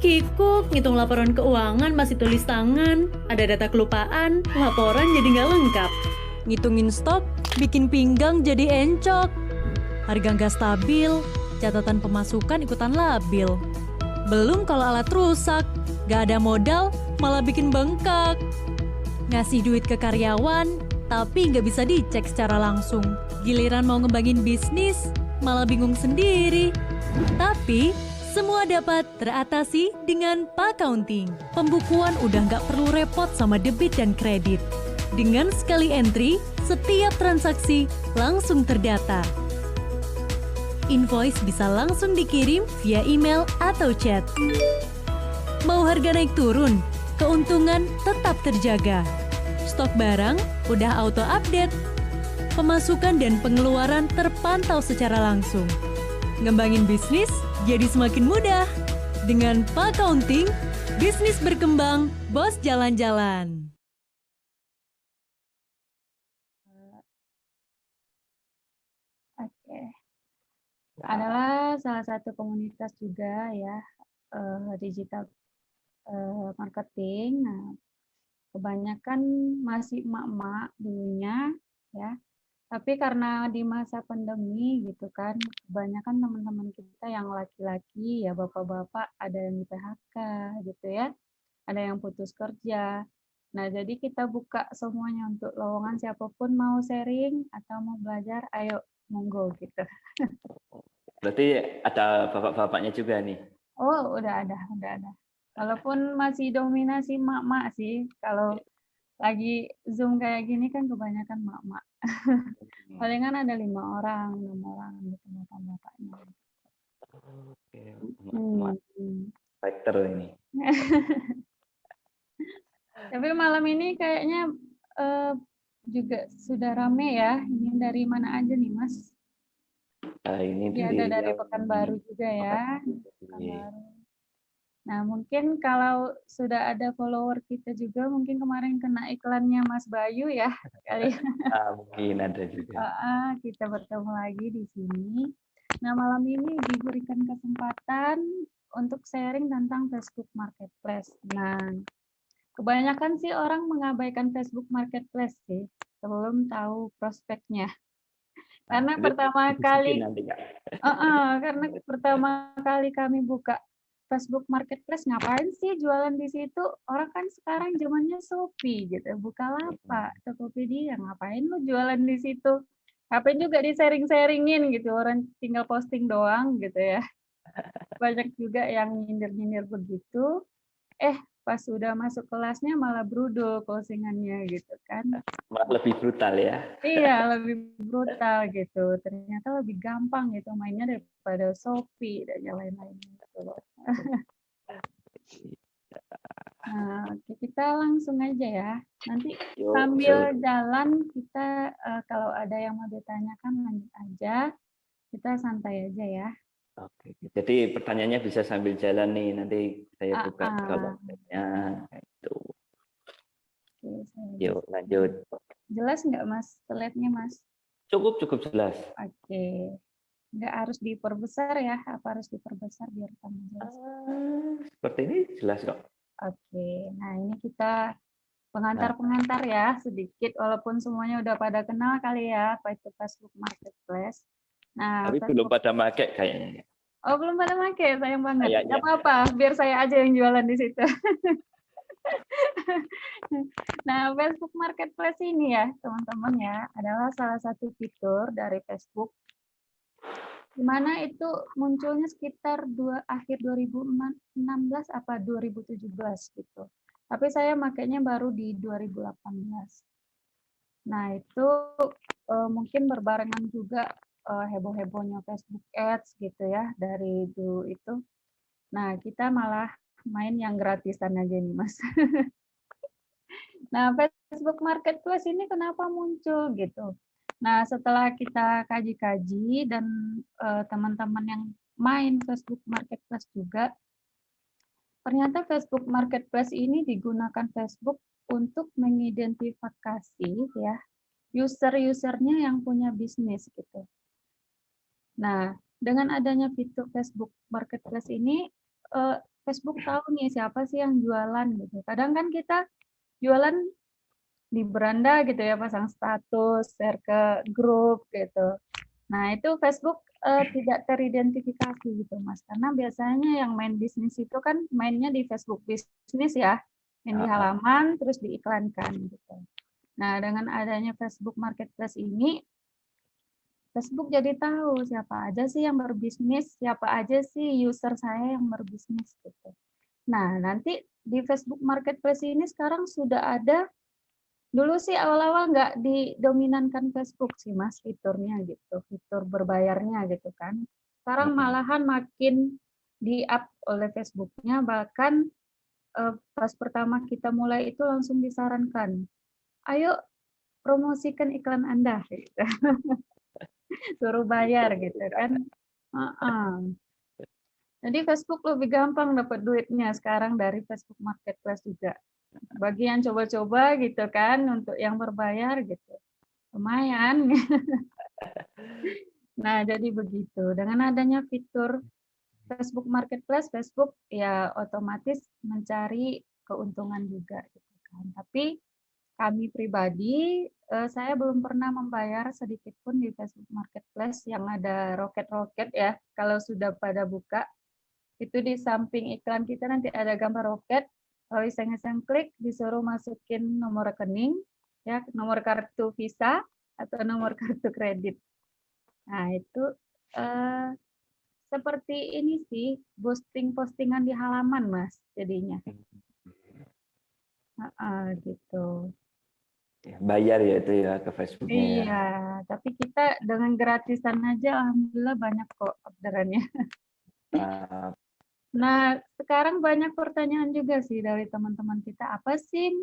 kikuk, ngitung laporan keuangan masih tulis tangan, ada data kelupaan, laporan jadi nggak lengkap. Ngitungin stok, bikin pinggang jadi encok. Harga nggak stabil, catatan pemasukan ikutan labil. Belum kalau alat rusak, nggak ada modal, malah bikin bengkak. Ngasih duit ke karyawan, tapi nggak bisa dicek secara langsung. Giliran mau ngembangin bisnis, malah bingung sendiri. Tapi, semua dapat teratasi dengan Paccounting. Pembukuan udah nggak perlu repot sama debit dan kredit. Dengan sekali entry, setiap transaksi langsung terdata. Invoice bisa langsung dikirim via email atau chat. Mau harga naik turun, keuntungan tetap terjaga. Stok barang udah auto-update. Pemasukan dan pengeluaran terpantau secara langsung. Ngembangin bisnis jadi semakin mudah. Dengan Paccounting, bisnis berkembang, bos jalan-jalan. Oke. Adalah salah satu komunitas juga ya, digital marketing. Nah, kebanyakan masih emak-emak dulunya ya. Tapi karena di masa pandemi gitu kan, kebanyakan teman-teman kita yang laki-laki ya bapak-bapak ada yang di PHK gitu ya, ada yang putus kerja. Nah, jadi kita buka semuanya untuk lowongan siapapun mau sharing atau mau belajar, ayo monggo gitu. Berarti ada bapak-bapaknya juga nih. Oh, udah ada. Walaupun masih dominasi mak-mak sih, kalau lagi Zoom kayak gini kan kebanyakan mak-mak. Palingan ada 5 orang, 6 orang gitu bapak-bapaknya. Oke, fighter ini. Tapi malam ini kayaknya juga sudah rame ya. Ini dari mana aja nih, Mas? Ini Ya, ada dari Pekanbaru juga ya. Pekanbaru. Nah, mungkin kalau sudah ada follower kita juga, mungkin kemarin kena iklannya Mas Bayu ya. Kali. Mungkin ada juga. Kita bertemu lagi di sini. Nah, malam ini diberikan kesempatan untuk sharing tentang Facebook Marketplace. Nah, kebanyakan sih orang mengabaikan Facebook Marketplace sih, sebelum tahu prospeknya. Karena pertama kali kami buka Facebook Marketplace, ngapain sih jualan di situ? Orang kan sekarang zamannya Shopee gitu, Bukalapak, Tokopedia, ngapain lu jualan di situ? Ngapain juga di-sharing-sharingin gitu, orang tinggal posting doang gitu ya. Banyak juga yang nyindir-nyindir begitu. Pas sudah masuk kelasnya malah brudul postingannya gitu kan. Malah lebih brutal ya. Iya, lebih brutal gitu. Ternyata lebih gampang gitu mainnya daripada Shopee dan yang lain-lain gitu loh. Nah, kita langsung aja ya. Nanti sambil jalan kita kalau ada yang mau ditanyakan lanjut aja. Kita santai aja ya. Oke, jadi pertanyaannya bisa sambil jalan nih. Nanti saya buka kolomnya itu. Yuk lanjut. Jelas nggak Mas slide-nya Mas? Cukup jelas. Oke. Nggak harus diperbesar ya? Apa harus diperbesar biar tambah jelas? Seperti ini jelas kok. Oke. Nah ini kita pengantar-pengantar ya sedikit. Walaupun semuanya udah pada kenal kali ya apa itu Facebook Marketplace. Nah, tapi belum pada pakai kayaknya. Oh belum pada pakai, sayang banget. Nggak apa-apa, biar saya aja yang jualan di situ. Nah, Facebook Marketplace ini ya, teman-teman ya, adalah salah satu fitur dari Facebook di mana itu munculnya sekitar akhir 2016 apa 2017 gitu. Tapi saya makainya baru di 2018. Nah, itu mungkin berbarengan juga heboh-hebohnya Facebook Ads gitu ya dari dulu itu. Nah, kita malah main yang gratisan aja nih, Mas. Nah, Facebook Marketplace ini kenapa muncul gitu? Nah, setelah kita kaji-kaji dan teman-teman yang main Facebook Marketplace juga, ternyata Facebook Marketplace ini digunakan Facebook untuk mengidentifikasi ya user-usernya yang punya bisnis gitu. Nah, dengan adanya fitur Facebook Marketplace ini, Facebook tahu nih siapa sih yang jualan gitu. Kadang kan kita jualan di beranda gitu ya, pasang status, share ke grup gitu. Nah, itu Facebook tidak teridentifikasi gitu, Mas. Karena biasanya yang main bisnis itu kan mainnya di Facebook bisnis ya, yang di halaman terus diiklankan gitu. Nah, dengan adanya Facebook Marketplace ini, Facebook jadi tahu siapa aja sih yang berbisnis, siapa aja sih user saya yang berbisnis gitu. Nah, nanti di Facebook Marketplace ini sekarang sudah ada, dulu sih awal-awal nggak didominankan Facebook sih Mas fiturnya gitu, fitur berbayarnya gitu kan. Sekarang malahan makin di-up oleh Facebooknya, bahkan pas pertama kita mulai itu langsung disarankan, ayo promosikan iklan Anda, gitu. Suruh bayar gitu kan. Jadi Facebook lebih gampang dapat duitnya sekarang dari Facebook Marketplace juga. Bagi yang coba-coba gitu kan, untuk yang berbayar gitu. Lumayan. Nah, jadi begitu. Dengan adanya fitur Facebook Marketplace, Facebook ya otomatis mencari keuntungan juga gitu kan. Tapi kami pribadi, saya belum pernah membayar sedikit pun di Facebook Marketplace yang ada roket-roket ya. Kalau sudah pada buka, itu di samping iklan kita nanti ada gambar roket. Kalau iseng-iseng klik, disuruh masukin nomor rekening, ya nomor kartu Visa atau nomor kartu kredit. Nah itu seperti ini sih, postingan di halaman Mas jadinya. Gitu. Bayar ya itu ya ke Facebooknya ya. Iya, tapi kita dengan gratisan aja alhamdulillah banyak kok orderannya. Nah, sekarang banyak pertanyaan juga sih dari teman-teman kita, apa sih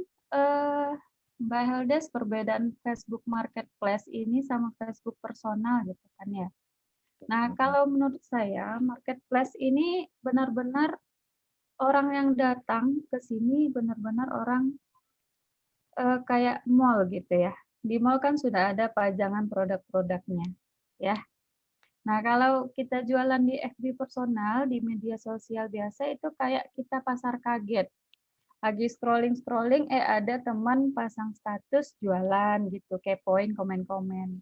Mbak Heldes perbedaan Facebook Marketplace ini sama Facebook personal gitu kan ya. Nah, kalau menurut saya Marketplace ini benar-benar orang yang datang ke sini benar-benar orang kayak mall gitu ya. Di mall kan sudah ada pajangan produk-produknya, ya. Nah, kalau kita jualan di FB personal, di media sosial biasa itu kayak kita pasar kaget. Lagi scrolling-scrolling, ada teman pasang status jualan gitu, kepoin komen-komen.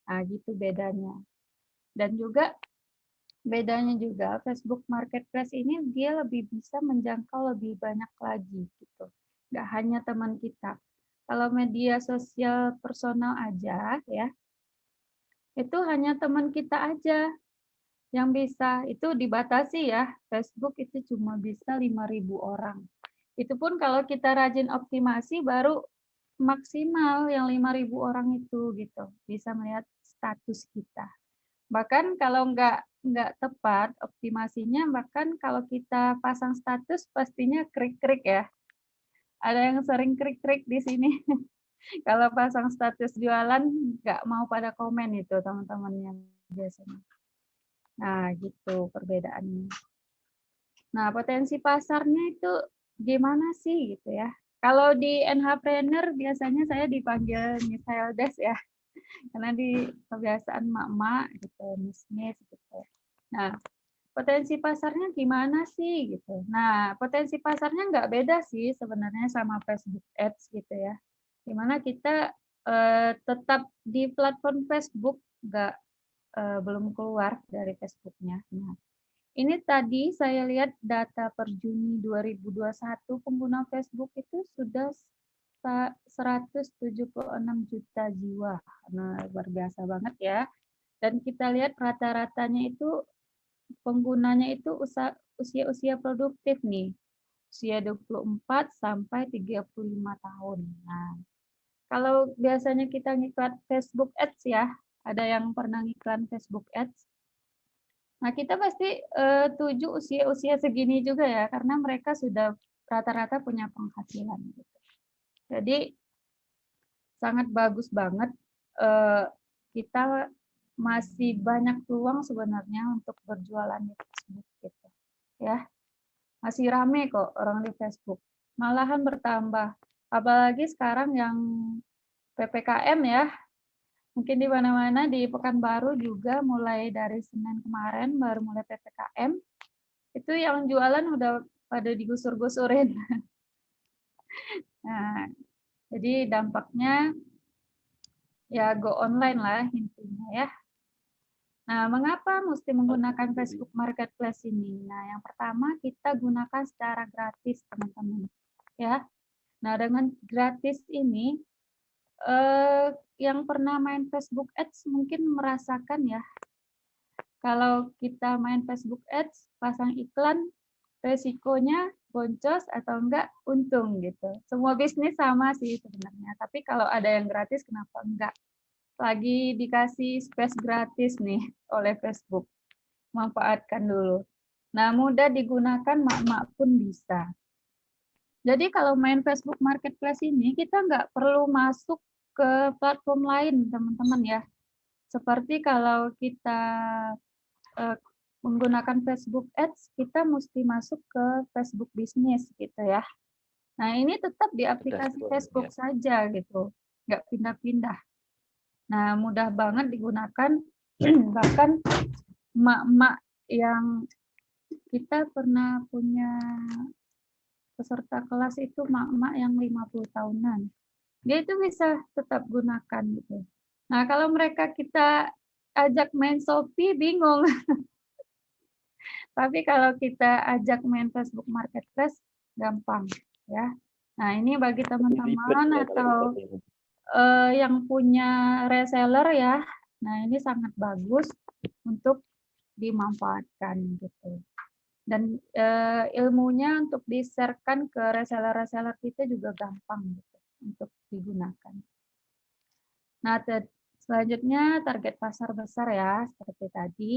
Nah, gitu bedanya. Dan juga bedanya juga Facebook Marketplace ini dia lebih bisa menjangkau lebih banyak lagi gitu. Nggak hanya teman kita. Kalau media sosial personal aja ya, itu hanya teman kita aja yang bisa. Itu dibatasi ya, Facebook itu cuma bisa 5.000 orang. Itu pun kalau kita rajin optimasi baru maksimal yang 5.000 orang itu gitu, bisa melihat status kita. Bahkan kalau nggak tepat optimasinya, bahkan kalau kita pasang status pastinya krik-krik ya. Ada yang sering krik-krik di sini. Kalau pasang status jualan nggak mau pada komen itu teman-temannya biasanya. Nah, gitu perbedaannya. Nah, potensi pasarnya itu gimana sih gitu ya? Kalau di NHpreneur biasanya saya dipanggil Miss Heldes ya, karena di kebiasaan mak-mak gitu, Miss gitu. Nah, potensi pasarnya gimana sih gitu? Nah, potensi pasarnya nggak beda sih sebenarnya sama Facebook Ads gitu ya. Dimana kita tetap di platform Facebook, belum keluar dari Facebooknya. Nah, ini tadi saya lihat data per Juni 2021 pengguna Facebook itu sudah 176 juta jiwa. Nah, luar biasa banget ya. Dan kita lihat rata-ratanya itu penggunanya itu usia-usia produktif nih. Usia 24 sampai 35 tahun. Nah, kalau biasanya kita ngiklan Facebook Ads ya, ada yang pernah ngiklan Facebook Ads. Nah, kita pasti tuju usia-usia segini juga ya, karena mereka sudah rata-rata punya penghasilan. Gitu. Jadi, sangat bagus banget kita masih banyak peluang sebenarnya untuk berjualan di Facebook. Gitu. Ya, masih rame kok orang di Facebook. Malahan bertambah. Apalagi sekarang yang PPKM ya, mungkin di mana-mana di Pekanbaru juga mulai dari Senin kemarin baru mulai PPKM. Itu yang jualan udah pada digusur-gusurin. Nah, jadi dampaknya ya go online lah intinya ya. Nah, mengapa mesti menggunakan Facebook Marketplace ini? Nah, yang pertama kita gunakan secara gratis, teman-teman. Ya. Nah, dengan gratis ini, yang pernah main Facebook Ads mungkin merasakan ya, kalau kita main Facebook Ads, pasang iklan, resikonya boncos atau enggak untung gitu. Semua bisnis sama sih sebenarnya, tapi kalau ada yang gratis kenapa enggak? Lagi dikasih space gratis nih oleh Facebook. Manfaatkan dulu. Nah, mudah digunakan, mak-mak pun bisa. Jadi kalau main Facebook Marketplace ini, kita nggak perlu masuk ke platform lain, teman-teman ya. Seperti kalau kita menggunakan Facebook Ads, kita mesti masuk ke Facebook Business gitu ya. Nah, ini tetap di aplikasi Facebook saja gitu, nggak pindah-pindah. Nah, mudah banget digunakan, bahkan emak-emak yang kita pernah punya peserta kelas itu emak-emak yang 50 tahunan. Dia itu bisa tetap gunakan gitu. Nah, kalau mereka kita ajak main Shopee bingung. Tapi kalau kita ajak main Facebook Marketplace gampang ya. Nah, ini bagi teman-teman atau yang punya reseller ya, nah ini sangat bagus untuk dimanfaatkan gitu. Dan ilmunya untuk di-share-kan ke reseller-reseller kita juga gampang gitu untuk digunakan. Nah, selanjutnya target pasar besar ya, seperti tadi.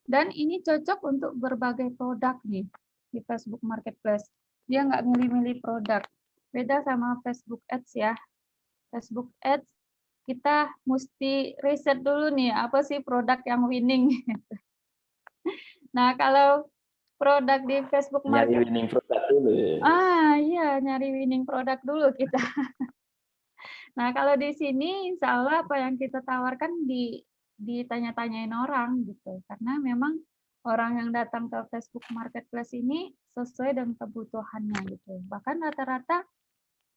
Dan ini cocok untuk berbagai produk nih di Facebook Marketplace. Dia nggak milih-milih produk. Beda sama Facebook Ads ya. Facebook Ads kita mesti riset dulu nih, apa sih produk yang winning. Nah, kalau produk di Facebook Nyari winning produk dulu. Iya, nyari winning produk dulu kita. Nah, kalau di sini insya Allah apa yang kita tawarkan ditanya-tanyain orang gitu. Karena memang orang yang datang ke Facebook Marketplace ini sesuai dengan kebutuhannya gitu. Bahkan rata-rata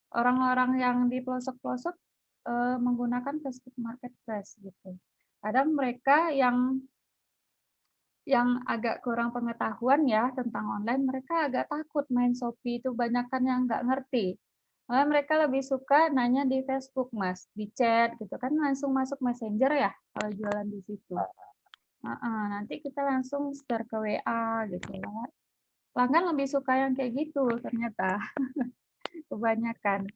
orang-orang yang di pelosok-pelosok menggunakan Facebook Marketplace gitu. Kadang mereka yang agak kurang pengetahuan ya tentang online, mereka agak takut main Shopee itu, banyakan yang nggak ngerti. Malah mereka lebih suka nanya di Facebook, Mas, di chat gitu kan, langsung masuk Messenger ya kalau jualan di situ. Nanti kita langsung share ke WA gitu. Pelanggan lebih suka yang kayak gitu ternyata. Kebanyakan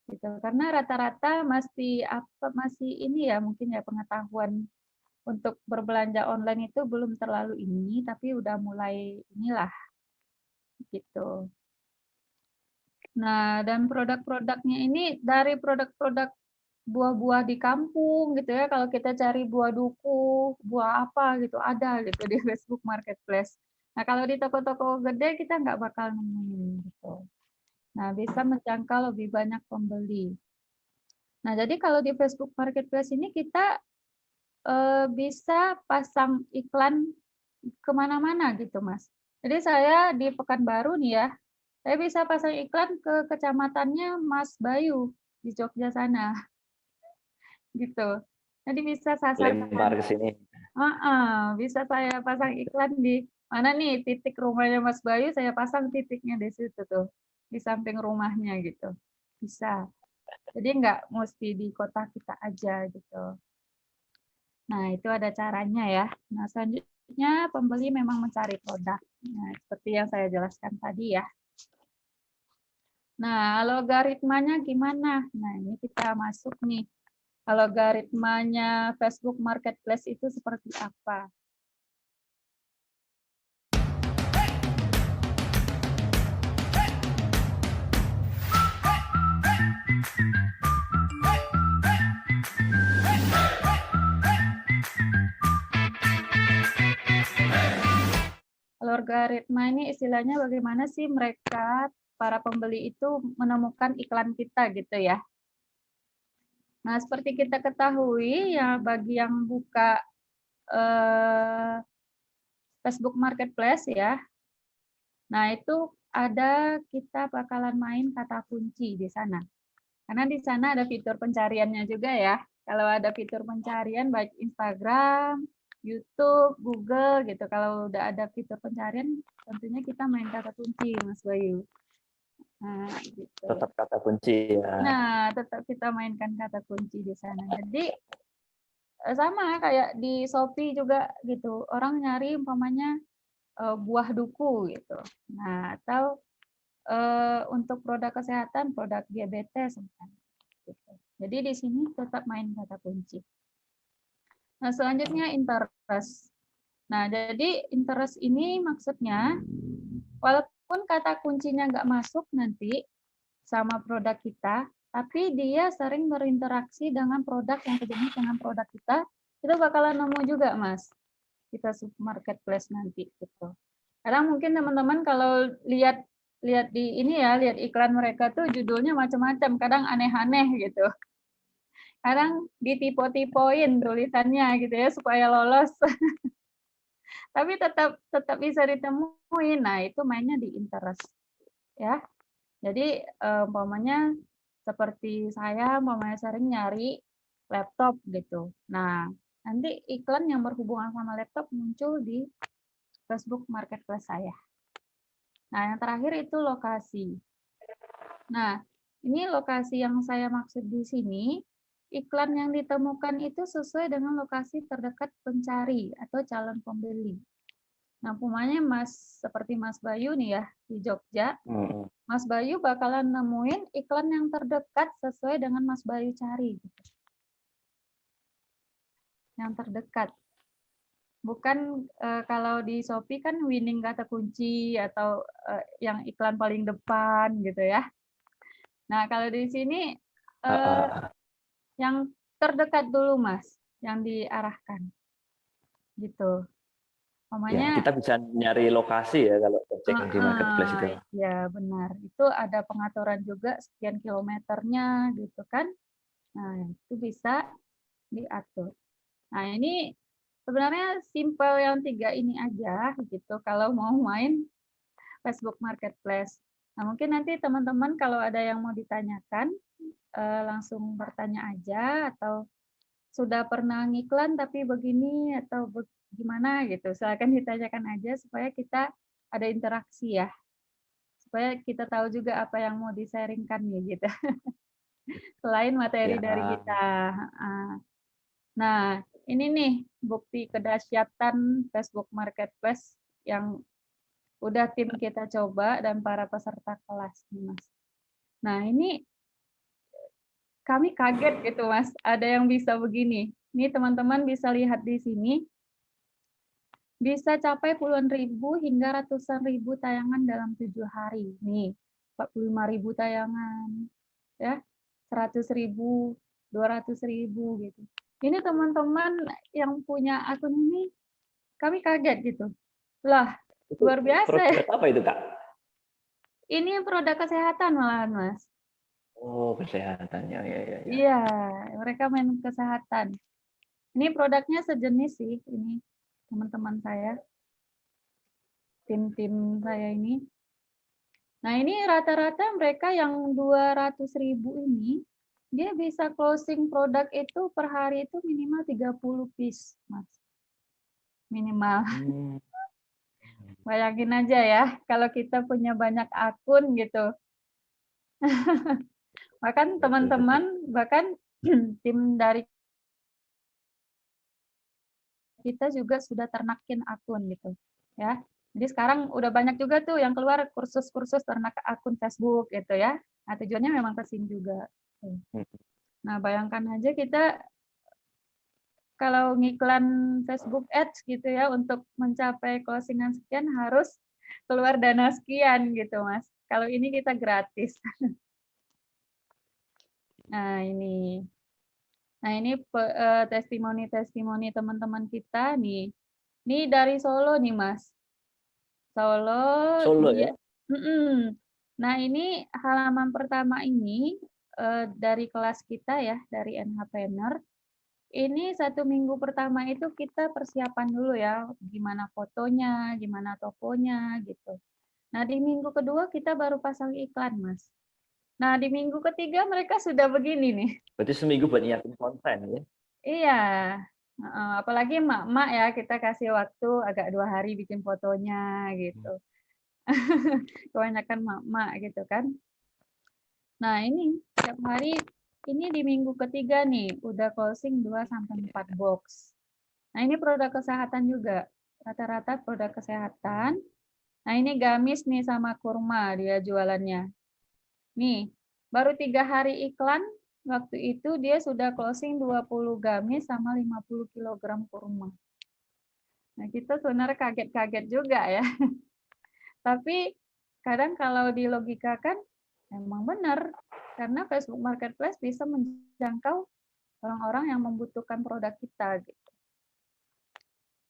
gitu, karena rata-rata masih ini ya, mungkin ya pengetahuan untuk berbelanja online itu belum terlalu ini, tapi udah mulai inilah gitu. Nah, dan produk-produknya ini dari produk-produk buah-buah di kampung gitu ya, kalau kita cari buah duku, buah apa gitu, ada gitu di Facebook Marketplace. Nah, kalau di toko-toko gede kita nggak bakal nemuin gitu. Nah, bisa menjangkau lebih banyak pembeli. Nah, jadi kalau di Facebook Marketplace ini kita bisa pasang iklan kemana-mana gitu, Mas. Jadi saya di Pekanbaru nih ya, saya bisa pasang iklan ke kecamatannya Mas Bayu di Jogja sana, gitu. Jadi bisa sasaran. Lempar ke sini. Bisa saya pasang iklan di mana nih titik rumahnya Mas Bayu, saya pasang titiknya di situ tuh, di samping rumahnya gitu. Bisa. Jadi nggak mesti di kota kita aja gitu. Nah, itu ada caranya ya. Nah, selanjutnya pembeli memang mencari produk. Nah, seperti yang saya jelaskan tadi ya. Nah, algoritmanya gimana? Nah, ini kita masuk nih. Algoritmanya Facebook Marketplace itu seperti apa? Algoritma ini istilahnya bagaimana sih mereka, para pembeli itu menemukan iklan kita gitu ya. Nah, seperti kita ketahui ya, bagi yang buka Facebook Marketplace ya, Nah, itu kita bakalan main kata kunci di sana. Karena di sana ada fitur pencariannya juga ya. Kalau ada fitur pencarian baik Instagram, YouTube, Google gitu. Kalau udah ada fitur pencarian, tentunya kita main kata kunci, Mas Bayu. Nah, gitu. Tetap kata kunci ya. Nah, tetap kita mainkan kata kunci di sana. Jadi sama kayak di Shopee juga gitu. Orang nyari umpamanya buah duku gitu. Nah, atau untuk produk kesehatan, produk diabetes gitu. Jadi di sini tetap main kata kunci. Nah, selanjutnya interest. Nah, jadi interest ini maksudnya walaupun kata kuncinya nggak masuk nanti sama produk kita, tapi dia sering berinteraksi dengan produk yang sejenis dengan produk kita, itu bakalan nemu juga, Mas. Kita marketplace nanti gitu. Karena mungkin teman-teman kalau lihat di ini ya, lihat iklan mereka tuh judulnya macam-macam, kadang aneh-aneh gitu. Kadang ditipo-tipoin tulisannya gitu ya supaya lolos. Tapi tetap bisa ditemuin. Nah, itu mainnya di interest ya. Jadi umpamanya seperti saya umpamanya sering nyari laptop gitu. Nah, nanti iklan yang berhubungan sama laptop muncul di Facebook Marketplace saya. Nah, yang terakhir itu lokasi. Nah, ini lokasi yang saya maksud di sini, iklan yang ditemukan itu sesuai dengan lokasi terdekat pencari atau calon pembeli. Nah, umpamanya seperti Mas Bayu nih ya, di Jogja, Mas Bayu bakalan nemuin iklan yang terdekat sesuai dengan Mas Bayu cari. Yang terdekat. Bukan kalau di Shopee kan winning kata kunci atau yang iklan paling depan gitu ya. Nah, kalau di sini yang terdekat dulu, Mas, yang diarahkan. Gitu. Ya, kita bisa nyari lokasi ya kalau cek di marketplace itu. Ya, benar. Itu ada pengaturan juga sekian kilometernya gitu kan. Nah, itu bisa diatur. Nah, ini sebenarnya simple yang 3 ini aja gitu kalau mau main Facebook Marketplace. Nah, mungkin nanti teman-teman kalau ada yang mau ditanyakan langsung bertanya aja atau sudah pernah ngiklan tapi begini atau gimana gitu. Silakan ditanyakan aja supaya kita ada interaksi ya. Supaya kita tahu juga apa yang mau di-sharingkan nih gitu. Selain materi dari kita. Nah, ini nih bukti kedahsyatan Facebook Marketplace yang udah tim kita coba dan para peserta kelas nih, Mas. Nah, ini kami kaget gitu, Mas. Ada yang bisa begini. Ini teman-teman bisa lihat di sini. Bisa capai puluhan ribu hingga ratusan ribu tayangan dalam 7 hari. Nih, 45.000 tayangan. Ya, 100.000, 200.000 gitu. Ini teman-teman yang punya akun ini, kami kaget gitu. Lah, luar biasa ya. Apa itu, Kak? Ini produk kesehatan malahan, Mas. Oh, kesehatannya ya. Iya, mereka main kesehatan. Ini produknya sejenis sih, ini teman-teman saya, tim-tim saya ini. Nah, ini rata-rata mereka yang 200.000 ini, dia bisa closing produk itu per hari itu minimal 30 piece, Mas. Minimal. Bayangin aja ya, kalau kita punya banyak akun gitu. Bahkan teman-teman, bahkan tim dari kita juga sudah ternakin akun gitu ya. Jadi sekarang udah banyak juga tuh yang keluar kursus-kursus ternak akun Facebook gitu ya. Nah, tujuannya memang ke sini juga. Nah, bayangkan aja kita kalau ngiklan Facebook Ads gitu ya untuk mencapai closingan sekian harus keluar dana sekian gitu, Mas. Kalau ini kita gratis. Nah, ini. Nah, ini testimoni-testimoni teman-teman kita nih. Ini dari Solo nih, Mas. Solo ya? Nah, ini halaman pertama ini dari kelas kita ya, dari NHpreneur. Ini 1 minggu pertama itu kita persiapan dulu ya, gimana fotonya, gimana tokonya gitu. Nah, di minggu kedua kita baru pasang iklan, Mas. Nah, di minggu ketiga mereka sudah begini nih. Berarti seminggu buat nyiapin konten ya? Iya, heeh, apalagi emak-emak ya, kita kasih waktu agak 2 hari bikin fotonya gitu. Kebanyakan emak-emak gitu kan. Nah, ini setiap hari ini di minggu ketiga nih udah closing 2 sampai 4 box. Nah, ini produk kesehatan juga. Rata-rata produk kesehatan. Nah, ini gamis nih sama kurma dia jualannya. Nih, baru 3 hari iklan, waktu itu dia sudah closing 20 gamis sama 50 kilogram kurma. Nah, kita sebenarnya kaget-kaget juga ya. Tapi kadang kalau dilogikakan, memang benar. Karena Facebook Marketplace bisa menjangkau orang-orang yang membutuhkan produk kita. Gitu.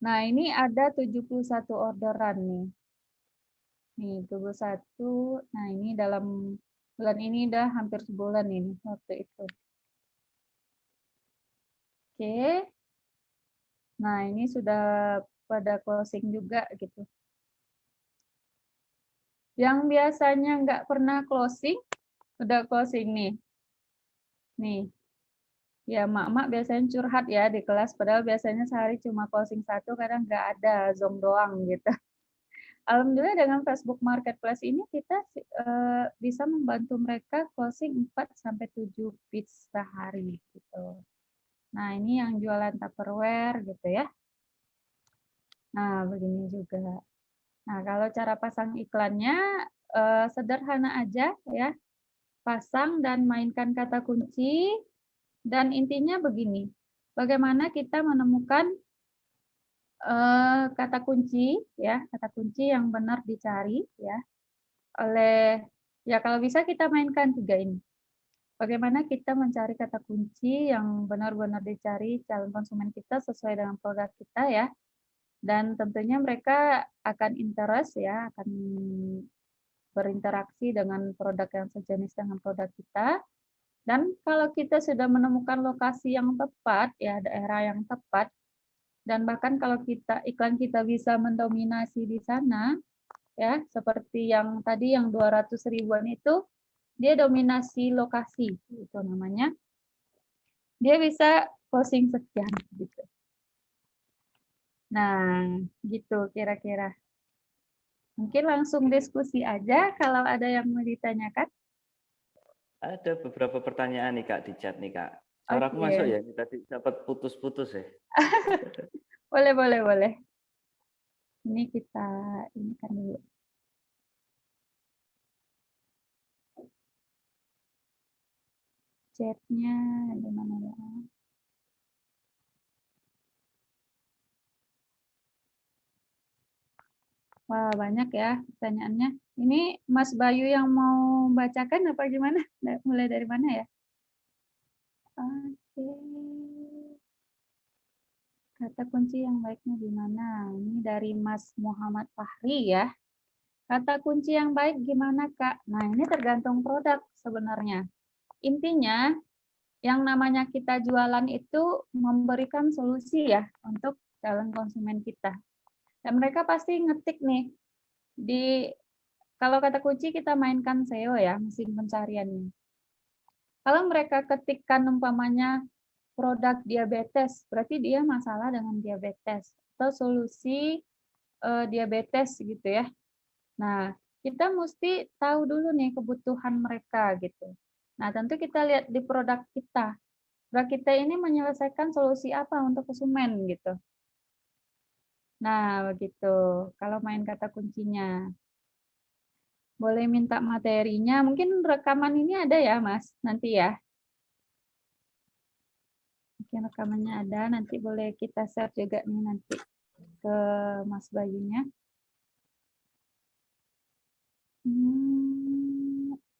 Nah, ini ada 71 orderan nih. Nih, 71. Nah, ini dalam bulan ini udah hampir sebulan ini waktu itu. Oke. Nah, ini sudah pada closing juga gitu. Yang biasanya nggak pernah closing, udah closing nih. Nih. Ya, mak-mak biasanya curhat ya di kelas, padahal biasanya sehari cuma closing 1, kadang nggak ada, Zoom doang gitu. Alhamdulillah dengan Facebook Marketplace ini kita bisa membantu mereka closing 4-7 pitch sehari gitu. Nah, ini yang jualan Tupperware gitu ya. Nah, begini juga. Nah, kalau cara pasang iklannya sederhana aja ya. Pasang dan mainkan kata kunci. Dan intinya begini, bagaimana kita menemukan kata kunci ya, kata kunci yang benar dicari ya oleh ya kalau bisa kita mainkan 3 ini. Bagaimana kita mencari kata kunci yang benar-benar dicari calon konsumen kita sesuai dengan produk kita ya. Dan tentunya mereka akan interest ya, akan berinteraksi dengan produk yang sejenis dengan produk kita. Dan kalau kita sudah menemukan lokasi yang tepat, ya daerah yang tepat, dan bahkan kalau iklan kita bisa mendominasi di sana, ya seperti yang tadi yang 200 ribuan itu, dia dominasi lokasi, itu namanya. Dia bisa closing sekian gitu. Nah, gitu kira-kira. Mungkin langsung diskusi aja kalau ada yang mau ditanyakan. Ada beberapa pertanyaan nih Kak di chat nih Kak. Suaraku masuk ya? Ini tadi dapat putus-putus ya? Boleh. Ini kita inikan dulu. Chatnya di mana ya? Wah, banyak ya pertanyaannya. Ini Mas Bayu yang mau bacakan apa gimana? Mulai dari mana ya? Oke. Kata kunci yang baiknya di mana? Ini dari Mas Muhammad Fahri ya. Kata kunci yang baik gimana, Kak? Nah, ini tergantung produk sebenarnya. Intinya, yang namanya kita jualan itu memberikan solusi ya untuk calon konsumen kita. Dan mereka pasti ngetik nih, kalau kata kunci kita mainkan SEO ya, mesin pencariannya. Kalau mereka ketikkan umpamanya produk diabetes, berarti dia masalah dengan diabetes atau solusi diabetes gitu ya. Nah, kita mesti tahu dulu nih kebutuhan mereka gitu. Nah, tentu kita lihat di produk kita. Produk kita ini menyelesaikan solusi apa untuk konsumen gitu. Nah, begitu. Kalau main kata kuncinya. Boleh minta materinya. Mungkin rekaman ini ada ya, Mas? Nanti ya. Mungkin rekamannya ada. Nanti boleh kita share juga nih nanti ke Mas Bayunya.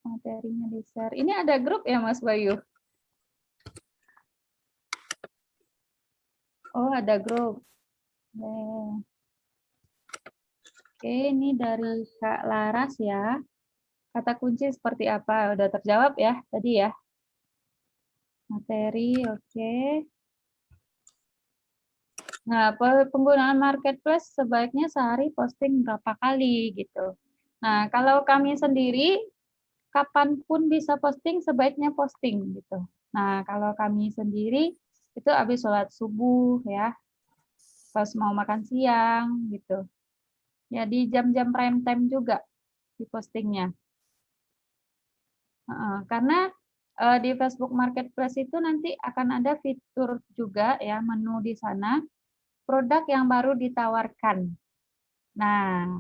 Materinya di-share. Ini ada grup ya, Mas Bayu? Oh, ada grup. Oke, ini dari Kak Laras ya. Kata kunci seperti apa? Udah terjawab ya tadi ya. Materi, oke. Nah, penggunaan marketplace sebaiknya sehari posting berapa kali gitu. Nah, kalau kami sendiri, kapanpun bisa posting, sebaiknya posting gitu. Nah, kalau kami sendiri itu habis sholat subuh ya, pas mau makan siang gitu. Ya di jam-jam prime time juga di postingnya. Karena di Facebook Marketplace itu nanti akan ada fitur juga ya, menu di sana, produk yang baru ditawarkan. Nah,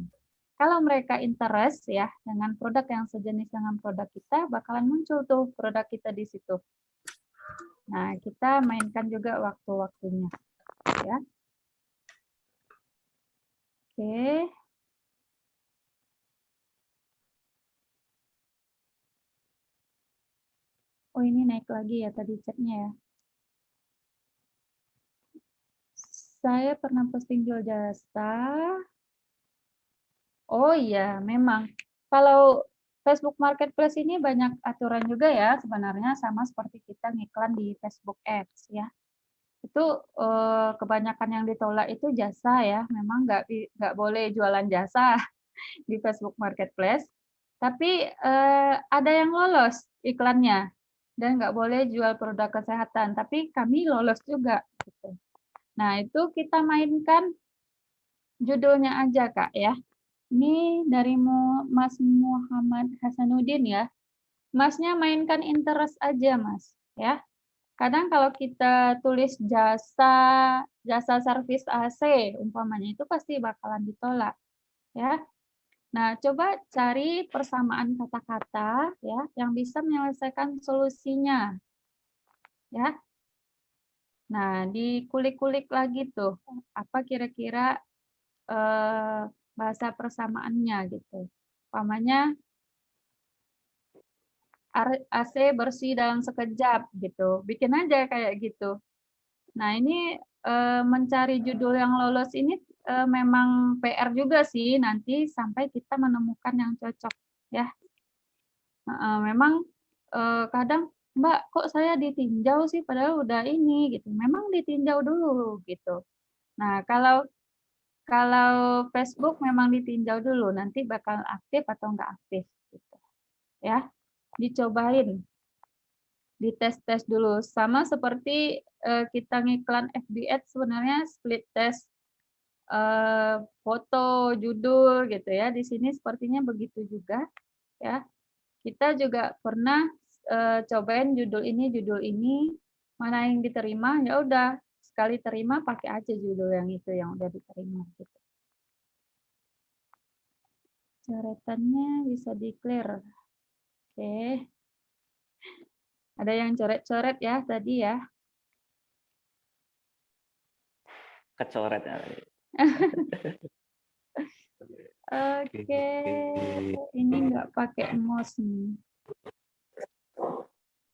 kalau mereka interest ya dengan produk yang sejenis dengan produk kita, bakalan muncul tuh produk kita di situ. Nah, kita mainkan juga waktu-waktunya ya. Oke. Oh, ini naik lagi ya tadi chatnya ya. Saya pernah posting jual jasa. Oh iya, memang. Kalau Facebook Marketplace ini banyak aturan juga ya sebenarnya, sama seperti kita ngiklan di Facebook Ads ya. Itu kebanyakan yang ditolak itu jasa ya, memang nggak boleh jualan jasa di Facebook Marketplace. Tapi ada yang lolos iklannya dan nggak boleh jual produk kesehatan. Tapi kami lolos juga. Gitu. Nah itu kita mainkan judulnya aja Kak ya. Ini dari Mas Muhammad Hasanuddin ya. Masnya mainkan interest aja Mas ya. Kadang kalau kita tulis jasa servis AC umpamanya itu pasti bakalan ditolak ya. Nah, coba cari persamaan kata-kata ya yang bisa menyelesaikan solusinya ya. Nah, dikulik-kulik lagi tuh apa kira-kira bahasa persamaannya gitu. Umpamanya AC bersih dalam sekejap gitu. Bikin aja kayak gitu. Nah, ini mencari judul yang lolos ini memang PR juga sih nanti sampai kita menemukan yang cocok ya. Memang kadang Mbak kok saya ditinjau sih padahal udah ini gitu. Memang ditinjau dulu gitu. Nah, kalau Facebook memang ditinjau dulu nanti bakal aktif atau enggak aktif gitu. Ya. Dicobain. Dites-tes dulu. Sama seperti kita ngiklan FB Ads sebenarnya split test foto, judul gitu ya. Di sini sepertinya begitu juga ya. Kita juga pernah cobain judul ini, mana yang diterima, ya udah sekali terima pakai aja judul yang itu yang udah diterima gitu. Coretannya bisa di-clear. Oke. Ada yang coret-coret ya tadi ya. Kecoret. Oke, ini nggak pakai mouse nih.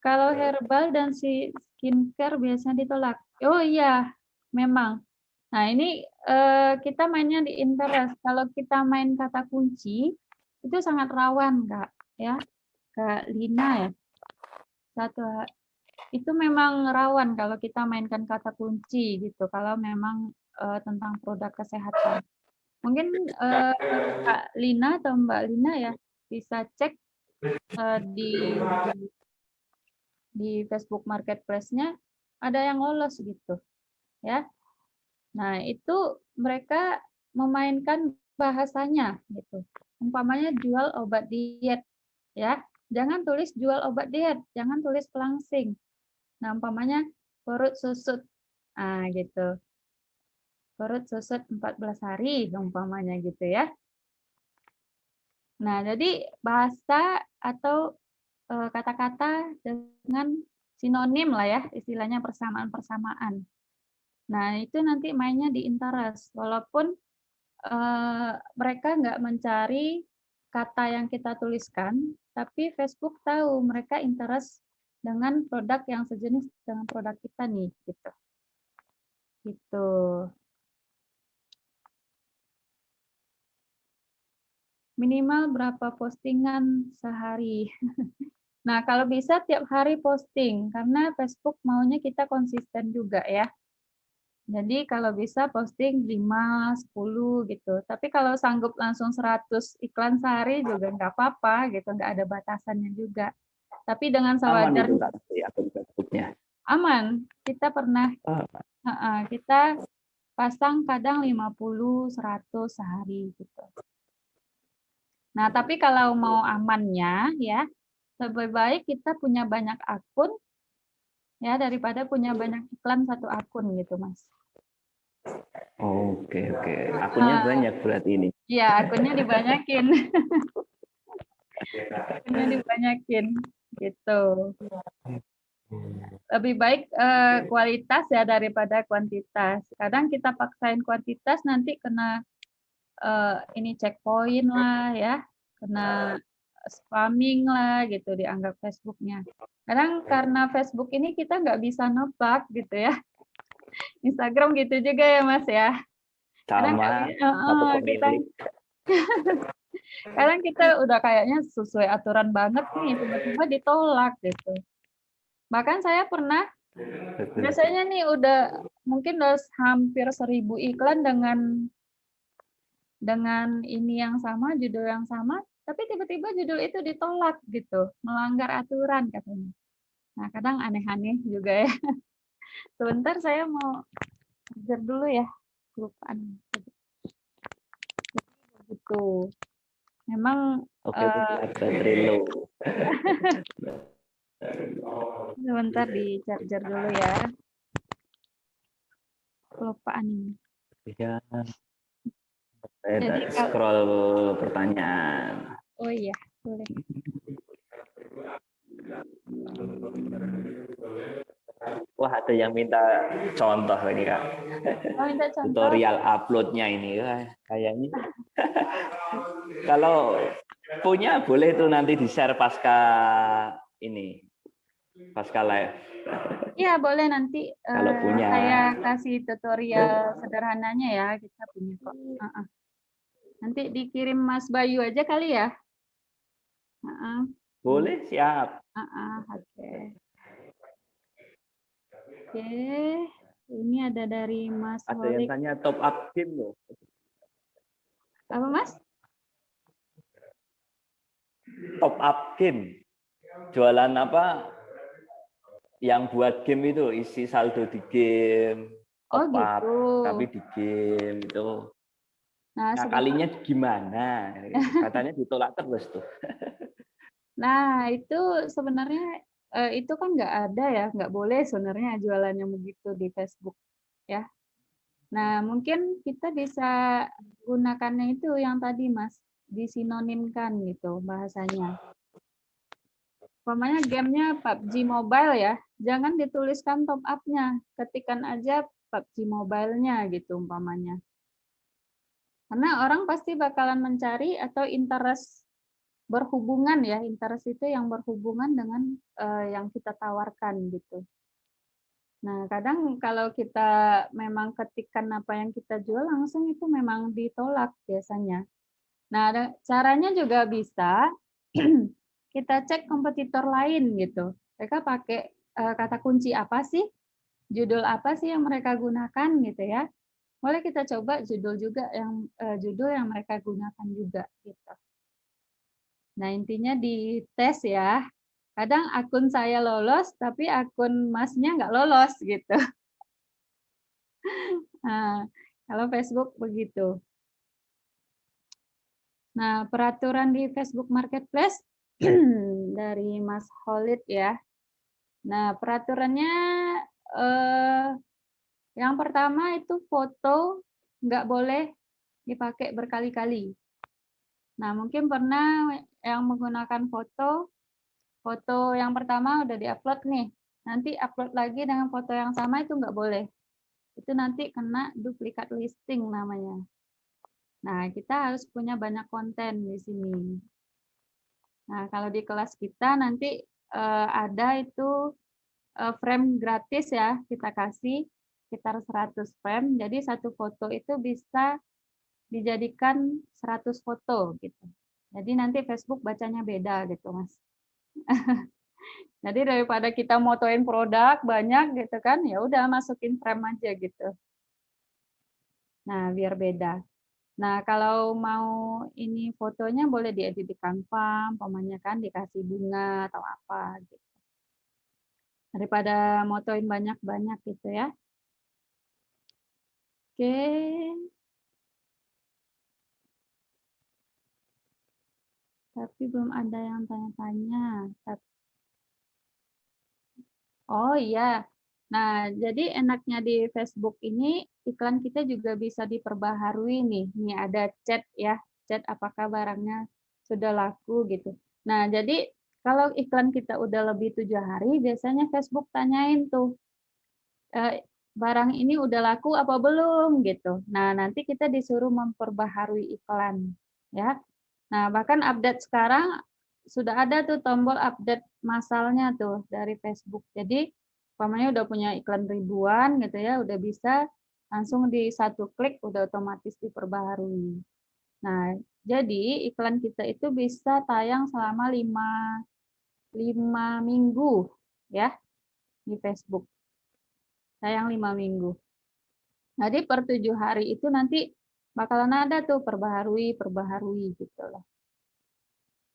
Kalau herbal dan si skincare biasanya ditolak. Oh iya, memang. Nah ini kita mainnya di interest. Kalau kita main kata kunci itu sangat rawan Kak, ya. Kak Lina ya. Itu memang rawan kalau kita mainkan kata kunci gitu. Kalau memang tentang produk kesehatan. Mungkin Kak Lina atau Mbak Lina ya bisa cek di Facebook Marketplace-nya ada yang lolos gitu ya. Nah, itu mereka memainkan bahasanya gitu. Umpamanya jual obat diet ya. Jangan tulis jual obat diet, jangan tulis pelangsing. Nah, umpamanya perut susut. Ah, gitu. Perut susut 14 hari umpamanya gitu ya. Nah, jadi bahasa atau kata-kata dengan sinonim lah ya, istilahnya persamaan-persamaan. Nah, itu nanti mainnya di interest. Walaupun mereka nggak mencari kata yang kita tuliskan, tapi Facebook tahu mereka interest dengan produk yang sejenis dengan produk kita nih, gitu. Gitu. Minimal berapa postingan sehari? Nah, kalau bisa tiap hari posting, karena Facebook maunya kita konsisten juga ya. Jadi kalau bisa posting 5, 10 gitu. Tapi kalau sanggup langsung 100 iklan sehari juga nggak apa-apa gitu, nggak ada batasannya juga. Tapi dengan Aman itu sewajarnya Kak, di akun Facebooknya. aman. Kita pernah Ah, kita pasang kadang 50, 100 sehari gitu. Nah, tapi kalau mau amannya ya, lebih baik kita punya banyak akun ya daripada punya banyak iklan satu akun gitu, Mas. oke, oke. Akunnya banyak berarti ini. Iya, akunnya dibanyakin. Akunnya dibanyakin gitu. Lebih baik kualitas ya daripada kuantitas. Kadang kita paksain kuantitas nanti kena ini checkpoint lah ya, kena spamming lah gitu dianggap Facebooknya. Kadang karena Facebook ini kita nggak bisa nebak gitu ya. Instagram gitu juga ya Mas ya. Kadang nggak Sama bisa, satu kita pemilik. kadang kita udah kayaknya sesuai aturan banget nih, tiba-tiba ditolak gitu. Bahkan saya pernah, biasanya nih mungkin udah hampir 1000 iklan dengan ini yang sama, judul yang sama, tapi tiba-tiba judul itu ditolak gitu, melanggar aturan katanya. Nah, kadang aneh-aneh juga ya. Sebentar saya mau kejar dulu ya, kelupaan. Jadi begitu. Memang Oke, baterai low. sebentar di charger dulu ya. Kelupaan ini. Ya, saya Jadi scroll pertanyaan. oh iya, boleh. Wah, ada yang minta contoh ini Kak. Oh, minta contoh. Tutorial uploadnya ini. Wah, kayaknya. Kalau punya boleh tuh nanti di-share pasca ini. Pasca live. Iya, boleh nanti Kalau punya. saya kasih tutorial sederhananya ya, kita punya kok. Nanti dikirim Mas Bayu aja kali ya. Boleh, siap. Oke. Oke, ini ada dari Mas Ada yang Holik. tanya top up game loh. Apa Mas? Top up game. Jualan apa? Yang buat game itu isi saldo di game. Oh Top up, gitu. tapi di game itu. Nah, Nah, kalinya gimana? Katanya ditolak terus tuh. Nah, itu sebenarnya itu kan nggak ada ya, nggak boleh sebenarnya jualannya begitu di Facebook ya. Nah, mungkin kita bisa gunakannya itu yang tadi Mas, disinonimkan gitu bahasanya. Umpamanya gamenya PUBG Mobile ya, jangan dituliskan top up-nya, ketikkan aja PUBG Mobile-nya gitu umpamanya. Karena orang pasti bakalan mencari atau interest berhubungan ya, interest itu yang berhubungan dengan yang kita tawarkan gitu. Nah, kadang kalau kita memang ketikkan apa yang kita jual langsung itu memang ditolak biasanya. Nah, caranya juga bisa kita cek kompetitor lain gitu. Mereka pakai kata kunci apa sih? Judul apa sih yang mereka gunakan gitu ya. Boleh kita coba judul yang mereka gunakan juga gitu. Nah, intinya di tes ya. Kadang akun saya lolos, tapi akun Masnya nggak lolos gitu. Nah, kalau Facebook begitu. Nah, peraturan di Facebook Marketplace dari Mas Khalid ya. Nah, peraturannya yang pertama itu foto nggak boleh dipakai berkali-kali. Nah, mungkin pernah yang menggunakan foto yang pertama udah diupload nih. Nanti upload lagi dengan foto yang sama itu nggak boleh. Itu nanti kena duplikat listing namanya. Nah, kita harus punya banyak konten di sini. Nah, kalau di kelas kita nanti ada itu frame gratis ya, kita kasih sekitar 100 frame. Jadi satu foto itu bisa dijadikan 100 foto gitu. Jadi nanti Facebook bacanya beda gitu, Mas. Jadi daripada kita motoin produk banyak gitu kan, ya udah masukin frame aja gitu. Nah, biar beda. Nah, kalau mau ini fotonya boleh diedit di Canva, umpamanya kan dikasih bunga atau apa gitu. Daripada motoin banyak-banyak gitu ya. Oke. Tapi belum ada yang tanya-tanya. Oh iya. Nah, jadi enaknya di Facebook ini iklan kita juga bisa diperbaharui nih. Nih ada chat ya, chat apakah barangnya sudah laku gitu. Nah, jadi kalau iklan kita udah lebih 7 hari, biasanya Facebook tanyain tuh, barang ini udah laku apa belum gitu. Nah, nanti kita disuruh memperbaharui iklan ya. Nah, bahkan update sekarang sudah ada tuh tombol update masalnya tuh dari Facebook. Jadi, umpamanya udah punya iklan ribuan gitu ya, udah bisa langsung di satu klik udah otomatis diperbaharui. Nah, jadi iklan kita itu bisa tayang selama 5 minggu ya di Facebook. Tayang 5 minggu. Jadi per 7 hari itu nanti bakalan ada tuh perbaharui gitu loh.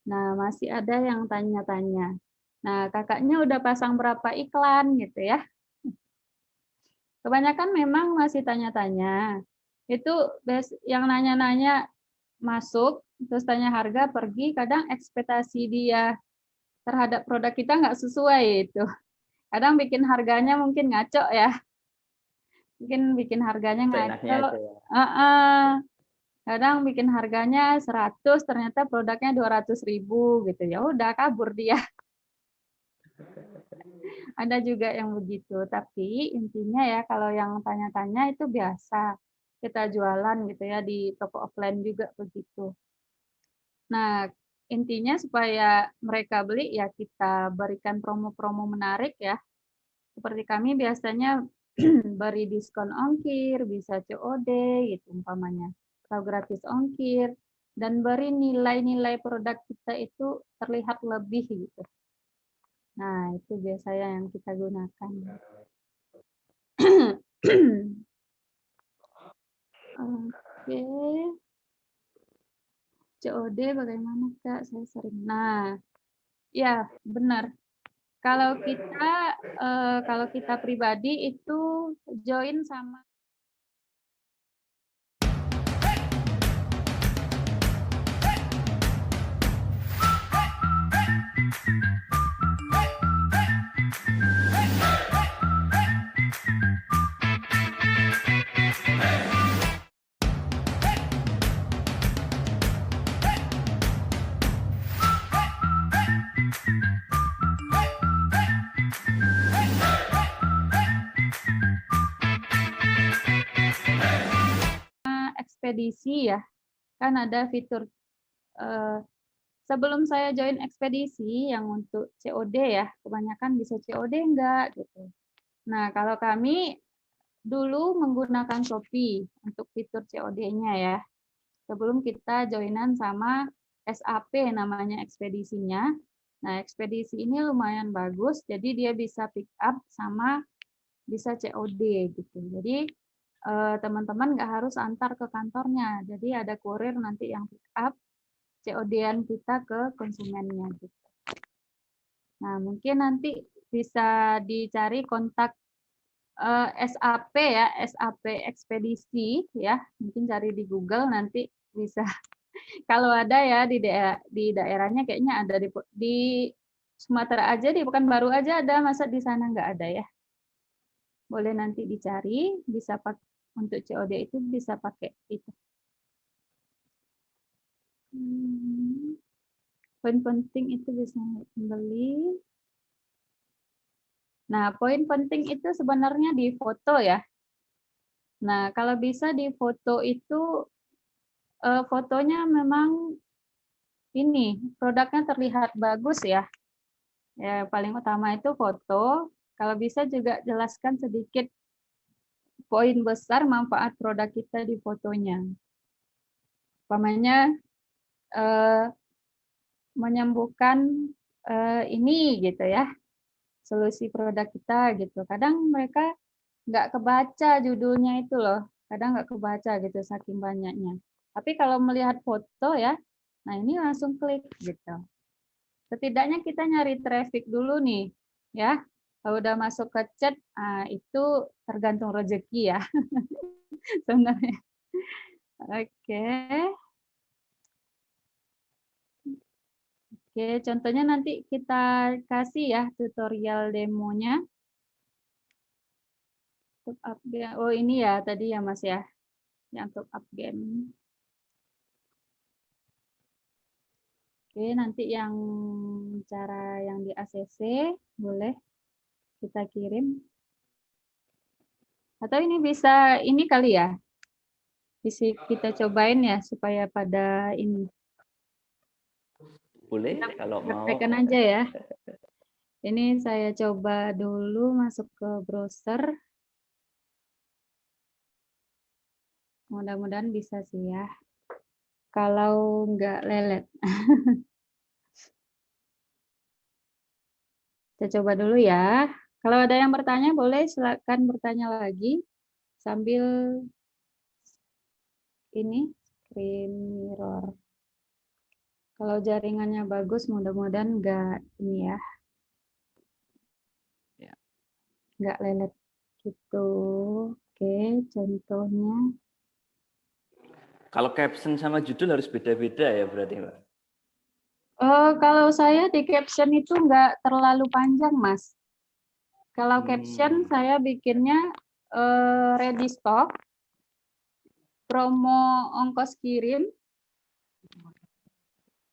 Nah, masih ada yang tanya-tanya. Nah, kakaknya udah pasang berapa iklan gitu ya. Kebanyakan memang masih tanya-tanya. Itu yang nanya-nanya masuk, terus tanya harga, pergi, kadang ekspektasi dia terhadap produk kita nggak sesuai itu. Kadang bikin harganya mungkin ngaco ya. Mungkin bikin harganya Seenaknya ngaco. aja ya. Kadang bikin harganya 100, ternyata produknya 200.000 gitu. Ya udah kabur dia. Ada juga yang begitu, tapi intinya ya kalau yang tanya-tanya itu biasa. Kita jualan gitu ya di toko offline juga begitu. Nah, intinya supaya mereka beli ya kita berikan promo-promo menarik ya. Seperti kami biasanya beri diskon ongkir, bisa COD gitu umpamanya, atau gratis ongkir, dan beri nilai-nilai produk kita itu terlihat lebih gitu. Nah, itu biasanya yang kita gunakan. Oke. COD bagaimana, Kak? Saya sering. Nah, ya benar. Kalau kita pribadi itu join sama ekspedisi ya. Kan ada fitur sebelum saya join ekspedisi yang untuk COD ya, kebanyakan bisa COD enggak gitu. Nah, kalau kami dulu menggunakan Shopee untuk fitur COD-nya ya. Sebelum kita joinan sama SAP namanya ekspedisinya. Nah, ekspedisi ini lumayan bagus, jadi dia bisa pick up sama bisa COD gitu. Jadi teman-teman nggak harus antar ke kantornya. Jadi ada kurir nanti yang pick up COD-an kita ke konsumennya gitu. Nah, mungkin nanti bisa dicari kontak SAP ya, SAP ekspedisi ya. Mungkin cari di Google nanti bisa. Kalau ada ya di daerahnya kayaknya ada di Sumatera aja, di Pekanbaru aja ada, masa di sana nggak ada ya? Boleh nanti dicari, bisa pakai untuk COD itu bisa pakai itu. Poin penting itu bisa membeli. Nah, poin penting itu sebenarnya di foto ya. Nah, kalau bisa di foto itu fotonya memang ini produknya terlihat bagus ya. Ya, paling utama itu foto. Kalau bisa juga jelaskan sedikit poin besar manfaat produk kita di fotonya. Umpamanya menyembuhkan ini gitu ya, solusi produk kita gitu. Kadang mereka nggak kebaca judulnya itu loh. kadang nggak kebaca gitu saking banyaknya. Tapi kalau melihat foto ya, nah ini langsung klik gitu. Setidaknya kita nyari traffic dulu nih, ya. Kalau udah masuk ke chat, itu tergantung rezeki ya sebenarnya. Oke. Oke, contohnya nanti kita kasih ya tutorial demonya. Top up game. Oh ini ya tadi ya Mas ya, yang top up game. Oke, nanti yang cara yang di ACC boleh kita kirim. Atau ini bisa ini kali ya, bisa kita cobain ya supaya pada ini. Boleh Kita kalau mau. praktekkan aja ya. Ini saya coba dulu masuk ke browser. Mudah-mudahan bisa sih ya. Kalau nggak lelet. Kita coba dulu ya. Kalau ada yang bertanya boleh silakan bertanya lagi sambil ini screen mirror. Kalau jaringannya bagus mudah-mudahan nggak ini ya. Ya. Nggak lelet gitu. Oke, contohnya. Kalau caption sama judul harus beda-beda ya berarti, Mbak? Kalau saya di caption itu nggak terlalu panjang, Mas. Kalau caption saya bikinnya ready stock, promo ongkos kirim,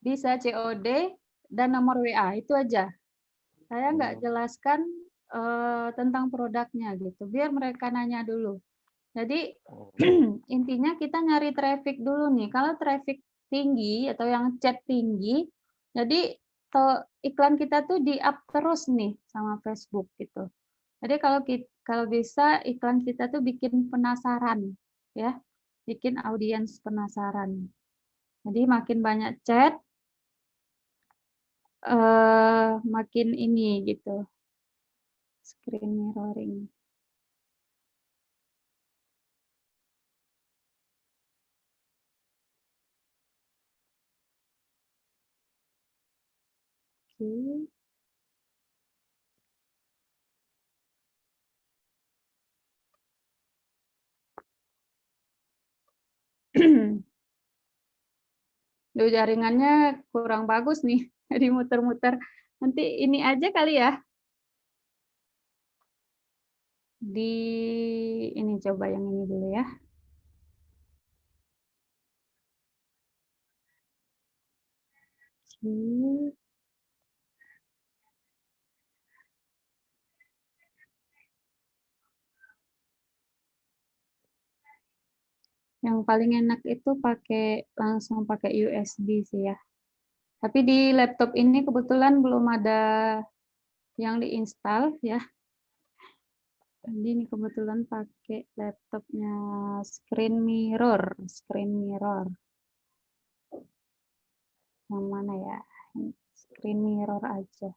bisa COD, dan nomor WA, itu aja. Saya nggak jelaskan tentang produknya gitu, biar mereka nanya dulu. Jadi intinya kita nyari traffic dulu nih. Kalau traffic tinggi atau yang chat tinggi, jadi iklan kita tuh di-up terus nih sama Facebook gitu. Jadi kalau bisa iklan kita tuh bikin penasaran ya, bikin audiens penasaran. Jadi makin banyak chat, makin ini gitu, screen mirroring. Oke. Duh, jaringannya kurang bagus nih, jadi muter-muter. Nanti ini aja kali ya. Ini coba yang ini dulu ya. Oke. Yang paling enak itu langsung pakai USB sih ya. Tapi di laptop ini kebetulan belum ada yang diinstal ya. Jadi ini kebetulan pakai laptopnya screen mirror. Yang mana ya? Screen mirror aja.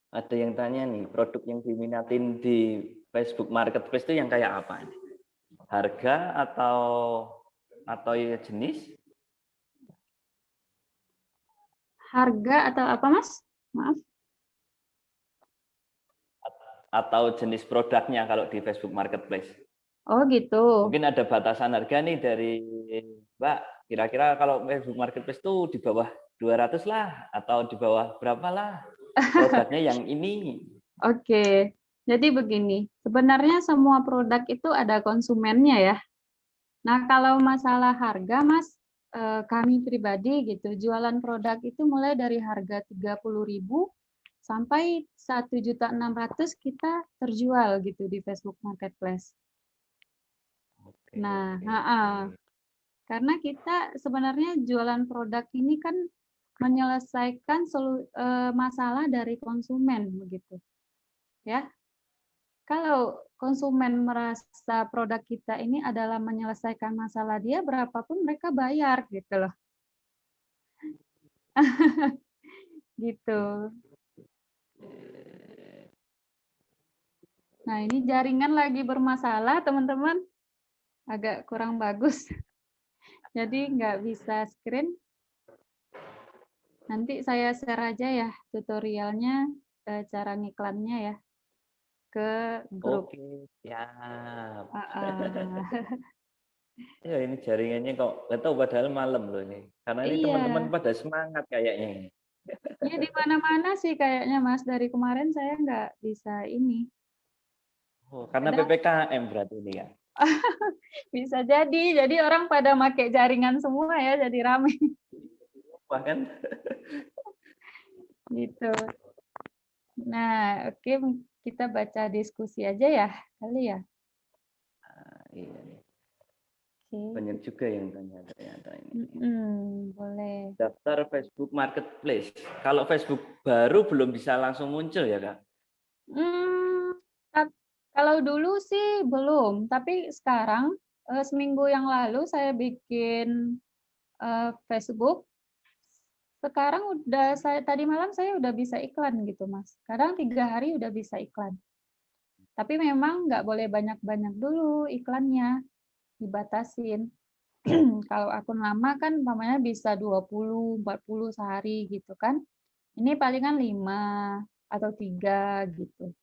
Ada yang tanya nih, produk yang diminatin di Facebook Marketplace itu yang kayak apa? Harga atau ya jenis? Harga atau apa, Mas? Maaf. Atau jenis produknya kalau di Facebook Marketplace? Oh gitu. Mungkin ada batasan harga nih dari Mbak. Kira-kira kalau Facebook Marketplace itu di bawah 200 lah, atau di bawah berapa lah produknya yang ini. Oke, jadi begini, sebenarnya semua produk itu ada konsumennya ya. Nah kalau masalah harga Mas, kami pribadi gitu, jualan produk itu mulai dari harga 30.000 sampai 1.600.000 kita terjual gitu di Facebook Marketplace. Nah, karena kita sebenarnya jualan produk ini kan menyelesaikan masalah dari konsumen begitu. Ya. Kalau konsumen merasa produk kita ini adalah menyelesaikan masalah dia, berapapun mereka bayar gitu loh. gitu. Nah, ini jaringan lagi bermasalah, teman-teman. Agak kurang bagus. Jadi nggak bisa screen. Nanti saya share aja ya tutorialnya, cara ngiklannya ya ke grup. Oke, siap. Heeh. Ya ini jaringannya kok nggak tahu padahal malam loh ini. Karena ini teman-teman Iya, pada semangat kayaknya ini. ya di mana-mana sih kayaknya Mas. Dari kemarin saya nggak bisa ini. Oh, karena Kadang PPKM berarti ini ya. bisa jadi orang pada make jaringan semua ya, jadi rame Bahkan gitu. Nah, oke, kita baca diskusi aja ya, kali ya. iya nih. Oke, Banyak juga yang tanya ternyata ini. boleh. Daftar Facebook Marketplace. Kalau Facebook baru belum bisa langsung muncul ya, Kak? Hmm, kalau dulu sih belum, tapi sekarang seminggu yang lalu saya bikin Facebook. Sekarang tadi malam saya udah bisa iklan gitu, Mas. Kadang 3 hari udah bisa iklan. Tapi memang nggak boleh banyak-banyak dulu iklannya, dibatasin. Kalau akun lama kan umpamanya bisa 20, 40 sehari gitu kan. Ini palingan 5 atau 3 gitu.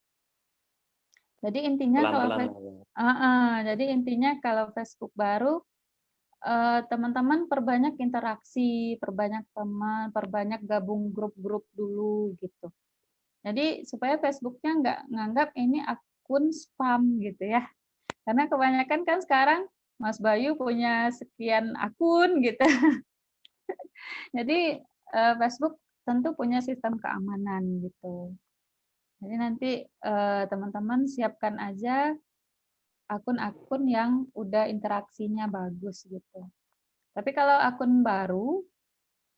Jadi intinya kalau Pelan-pelan. jadi intinya kalau Facebook baru, teman-teman perbanyak interaksi, perbanyak teman, perbanyak gabung grup-grup dulu gitu. Jadi supaya Facebooknya nggak nganggap ini akun spam gitu ya. Karena kebanyakan kan sekarang Mas Bayu punya sekian akun gitu. Jadi Facebook tentu punya sistem keamanan gitu. Jadi nanti teman-teman siapkan aja akun-akun yang udah interaksinya bagus gitu. Tapi kalau akun baru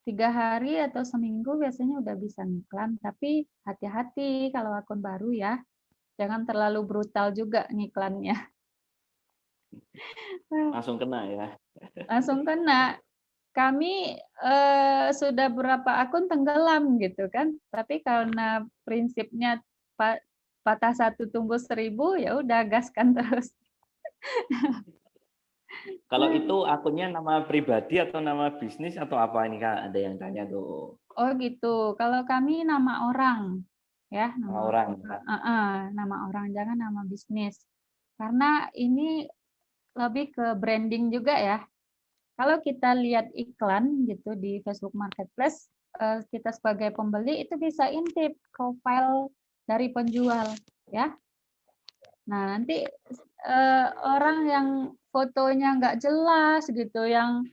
3 hari atau seminggu biasanya udah bisa ngiklan. Tapi hati-hati kalau akun baru ya, jangan terlalu brutal juga ngiklannya. Langsung kena ya. Langsung kena. Kami sudah berapa akun tenggelam gitu kan. Tapi karena prinsipnya patah 1 tumbuh 1000, ya udah gaskan terus. Kalau itu akunnya nama pribadi atau nama bisnis atau apa ini, Kak? Ada yang tanya tuh. Oh gitu. Kalau kami nama orang, ya Nama nama orang. orang. Nama orang, jangan nama bisnis. Karena ini lebih ke branding juga ya. Kalau kita lihat iklan gitu di Facebook Marketplace, kita sebagai pembeli itu bisa intip profil dari penjual, ya. Nah, nanti orang yang fotonya nggak jelas gitu, yang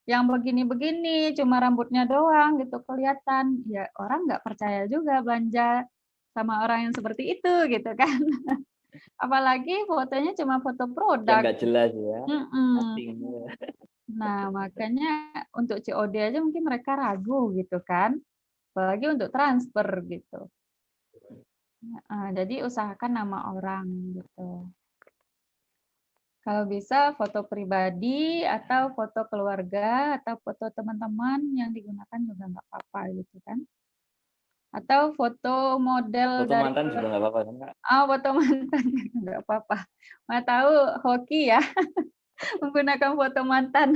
begini-begini, cuma rambutnya doang gitu kelihatan, ya orang nggak percaya juga belanja sama orang yang seperti itu gitu kan. Apalagi fotonya cuma foto Yang produk. nggak jelas ya. Mm-mm. Asing. Nah, makanya untuk COD aja mungkin mereka ragu gitu kan, apalagi untuk transfer gitu. Jadi usahakan nama orang gitu. Kalau bisa foto pribadi atau foto keluarga atau foto teman-teman yang digunakan juga nggak apa-apa gitu kan. Atau foto model Foto dari mantan juga nggak apa-apa kan, Kak? foto mantan nggak apa-apa. Mau tahu hoki ya menggunakan foto mantan.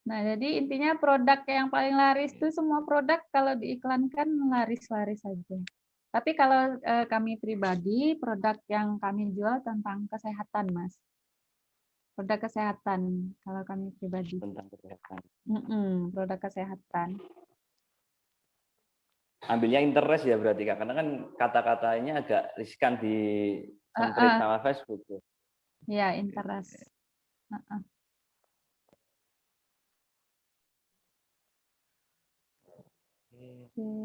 Nah, jadi intinya produk yang paling laris itu semua produk kalau diiklankan laris-laris saja. Tapi kalau kami pribadi, produk yang kami jual tentang kesehatan, Mas. Produk kesehatan kalau kami pribadi. Tentang kesehatan. Produk kesehatan. Ambilnya interest ya berarti, Kak. Karena kan kata-katanya agak riskan di semprit sama Facebook. Ya, interest.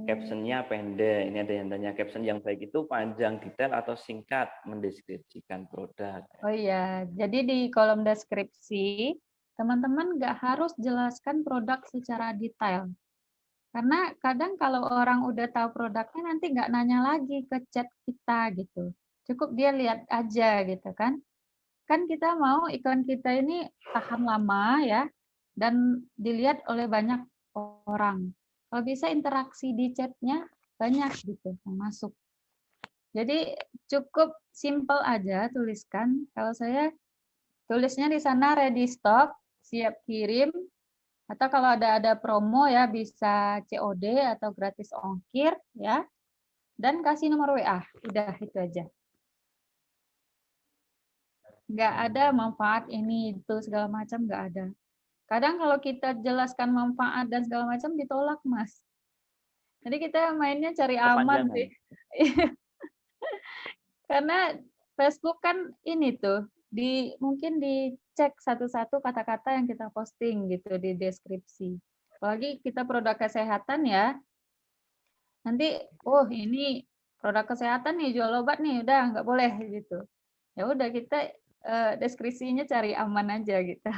Captionnya pendek. Ini ada yang tanya caption yang baik itu panjang, detail, atau singkat mendeskripsikan produk. Oh iya, jadi di kolom deskripsi teman-teman nggak harus jelaskan produk secara detail. Karena kadang kalau orang udah tahu produknya nanti nggak nanya lagi ke chat kita gitu. Cukup dia lihat aja gitu kan. Kan kita mau iklan kita ini tahan lama ya. dan dilihat oleh banyak orang. Kalau bisa interaksi di chatnya banyak gitu yang masuk. Jadi cukup simple aja tuliskan. Kalau saya tulisnya di sana ready stock, siap kirim, atau kalau ada promo ya bisa COD atau gratis ongkir ya. Dan kasih nomor WA. Udah itu aja. Nggak ada manfaat ini itu segala macam, nggak ada. Kadang kalau kita jelaskan manfaat dan segala macam ditolak, Mas. Jadi kita mainnya cari aman Kepanjangan. sih. Karena Facebook kan ini tuh mungkin dicek satu-satu kata-kata yang kita posting gitu di deskripsi. Apalagi kita produk kesehatan ya. Nanti oh ini produk kesehatan nih jual obat nih udah nggak boleh gitu. Ya udah kita deskripsinya cari aman aja gitu.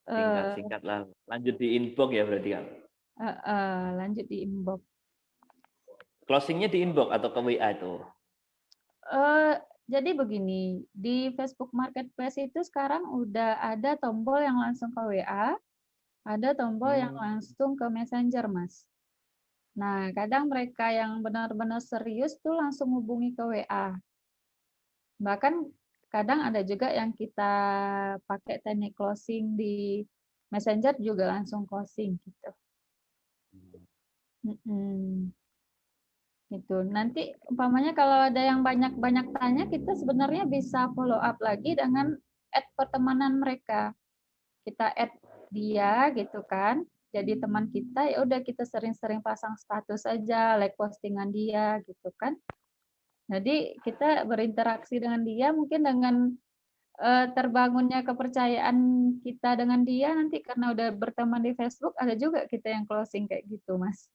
Singkat-singkat lah. Lanjut di inbox ya berarti kan. Lanjut di inbox. Closingnya di inbox atau ke WA itu? Jadi begini, di Facebook Marketplace itu sekarang udah ada tombol yang langsung ke WA, ada tombol yang langsung ke Messenger, Mas. Nah, kadang mereka yang benar-benar serius tuh langsung hubungi ke WA. Bahkan kadang ada juga yang kita pakai teknik closing di Messenger juga langsung closing gitu. Gitu. Nanti umpamanya kalau ada yang banyak-banyak tanya, kita sebenarnya bisa follow up lagi dengan add pertemanan mereka. Kita add dia gitu kan. Jadi teman kita, ya udah kita sering-sering pasang status aja, like postingan dia gitu kan. Jadi kita berinteraksi dengan dia mungkin dengan terbangunnya kepercayaan kita dengan dia nanti karena udah berteman di Facebook, ada juga kita yang closing kayak gitu, Mas.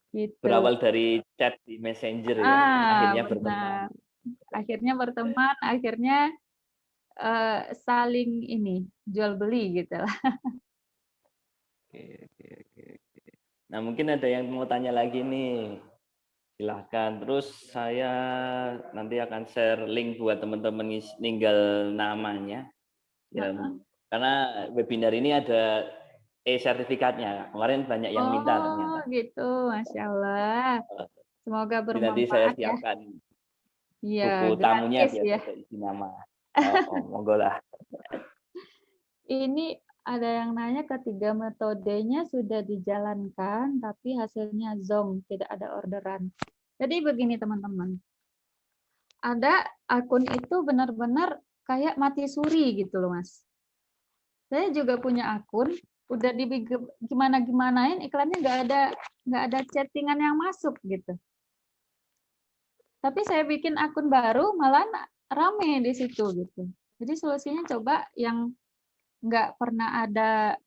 Gitu. Berawal dari chat di Messenger ya, akhirnya berteman. Akhirnya berteman, akhirnya saling ini jual beli gitu lah. Oke. Nah mungkin ada yang mau tanya lagi nih, silahkan. Terus saya nanti akan share link buat teman-teman ninggal namanya. Ya, karena webinar ini ada e-sertifikatnya. Kemarin banyak yang minta ternyata. Oh gitu, Masya Allah. Semoga Jadi nanti saya bermanfaat ya. siapkan Iya, buku tamunya gratis biar ya. ada isi nama. Monggo lah. Ini ada yang nanya ketiga metodenya sudah dijalankan, tapi hasilnya zonk, tidak ada orderan. Jadi begini teman-teman, ada akun itu benar-benar kayak mati suri gitu loh Mas. Saya juga punya akun, udah di gimana-gimanain iklannya nggak ada chattingan yang masuk gitu. Tapi saya bikin akun baru malah rame di situ gitu. Jadi solusinya coba yang nggak pernah ada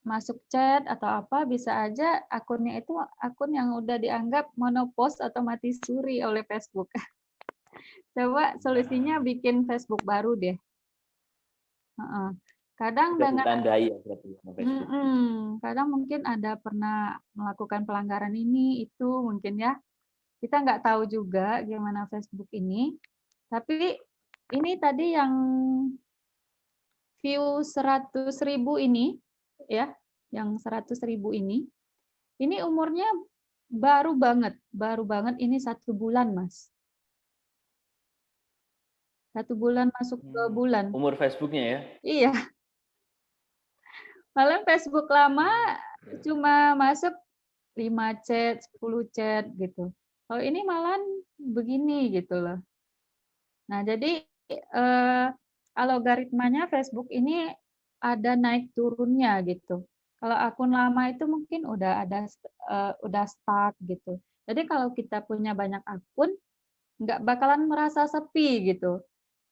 masuk chat atau apa, bisa aja akunnya itu akun yang udah dianggap monopost atau mati suri oleh Facebook. Coba solusinya bikin Facebook baru deh. Kadang Sudah dengan ditandai ya berarti sama Facebook. kadang mungkin ada pernah melakukan pelanggaran ini itu mungkin ya. Kita nggak tahu juga gimana Facebook ini. Tapi ini tadi yang view 100.000 ini ya, yang 100.000 ini umurnya baru banget ini 1 bulan Mas. 1 bulan masuk 2 bulan. Umur Facebooknya ya? Iya. Malah Facebook lama cuma masuk 5 chat, 10 chat gitu. Kalau ini malah begini gitu loh. Nah, jadi algoritmanya Facebook ini ada naik turunnya gitu. Kalau akun lama itu mungkin udah stuck gitu. Jadi kalau kita punya banyak akun, nggak bakalan merasa sepi gitu.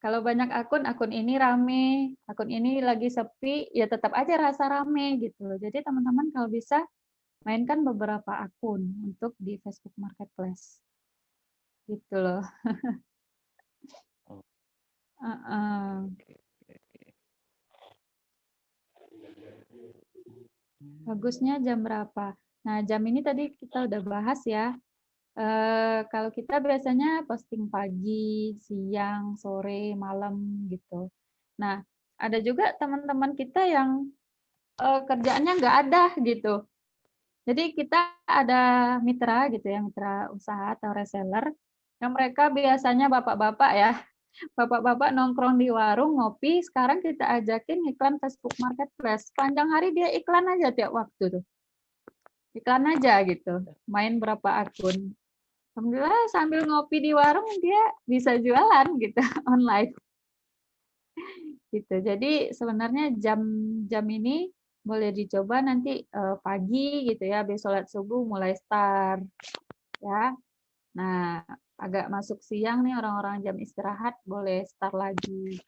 Kalau banyak akun ini rame, akun ini lagi sepi, ya tetap aja rasa rame gitu. Jadi teman-teman kalau bisa mainkan beberapa akun untuk di Facebook Marketplace. Gitu loh. Bagusnya jam berapa? Nah, jam ini tadi kita udah bahas ya. Kalau kita biasanya posting pagi, siang, sore, malam gitu. Nah, ada juga teman-teman kita yang kerjaannya nggak ada gitu. Jadi kita ada mitra gitu ya, mitra usaha atau reseller yang mereka biasanya bapak-bapak ya, bapak-bapak nongkrong di warung ngopi, sekarang kita ajakin iklan Facebook Marketplace. Panjang hari dia iklan aja tiap waktu tuh. Iklan aja gitu. Main berapa akun. Alhamdulillah sambil ngopi di warung dia bisa jualan gitu online gitu. Jadi sebenarnya jam ini boleh dicoba nanti pagi gitu ya, habis sholat subuh mulai start ya. Nah, agak masuk siang nih orang-orang jam istirahat boleh start lagi.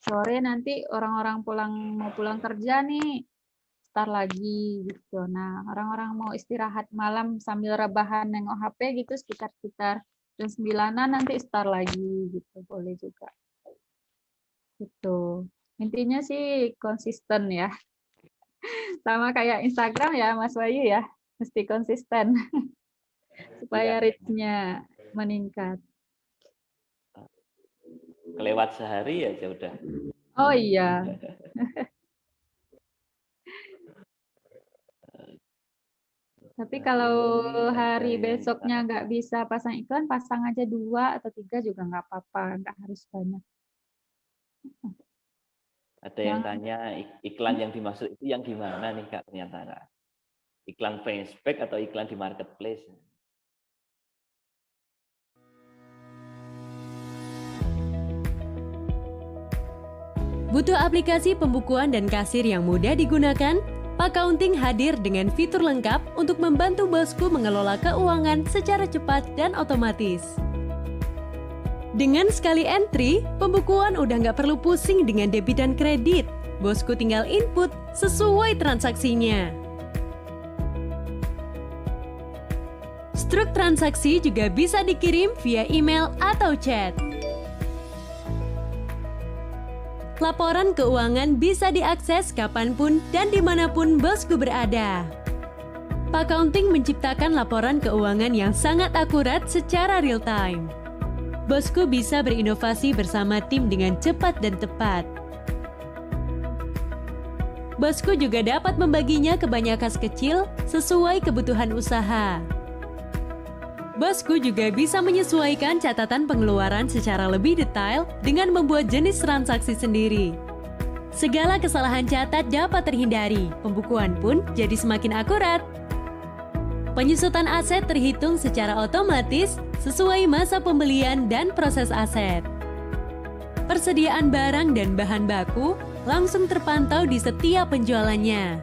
Sore nanti orang-orang mau pulang kerja nih start lagi gitu. Nah, orang-orang mau istirahat malam sambil rebahan nengok HP gitu sekitar jam 9-an nanti start lagi gitu. Boleh juga. Gitu. Intinya sih konsisten ya. Sama kayak Instagram ya, Mas Bayu ya. Mesti konsisten supaya Iya. reach-nya meningkat. Kelewat sehari aja udah. Oh iya. Tapi kalau Ini ada hari yang besoknya nggak bisa pasang iklan, pasang aja 2 atau 3 juga nggak apa-apa, nggak harus banyak. Ada yang tanya iklan yang dimaksud itu yang gimana nih Kak ternyata Kak? Iklan Facebook atau iklan di marketplace? Butuh aplikasi pembukuan dan kasir yang mudah digunakan? Accounting hadir dengan fitur lengkap untuk membantu bosku mengelola keuangan secara cepat dan otomatis. Dengan sekali entry, pembukuan udah nggak perlu pusing dengan debit dan kredit. Bosku tinggal input sesuai transaksinya. Struk transaksi juga bisa dikirim via email atau chat. Laporan keuangan bisa diakses kapanpun dan dimanapun bosku berada. Accounting menciptakan laporan keuangan yang sangat akurat secara real time. Bosku bisa berinovasi bersama tim dengan cepat dan tepat. Bosku juga dapat membaginya ke banyak kas kecil sesuai kebutuhan usaha. Bosku juga bisa menyesuaikan catatan pengeluaran secara lebih detail dengan membuat jenis transaksi sendiri. Segala kesalahan catat dapat terhindari, pembukuan pun jadi semakin akurat. Penyusutan aset terhitung secara otomatis sesuai masa pembelian dan proses aset. Persediaan barang dan bahan baku langsung terpantau di setiap penjualannya.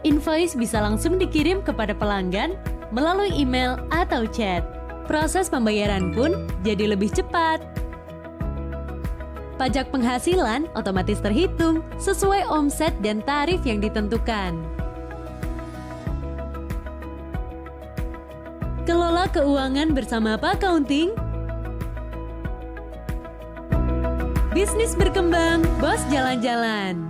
Invoice bisa langsung dikirim kepada pelanggan melalui email atau chat. Proses pembayaran pun jadi lebih cepat. Pajak penghasilan otomatis terhitung sesuai omset dan tarif yang ditentukan. Kelola keuangan bersama Accounting. Bisnis berkembang, bos jalan-jalan.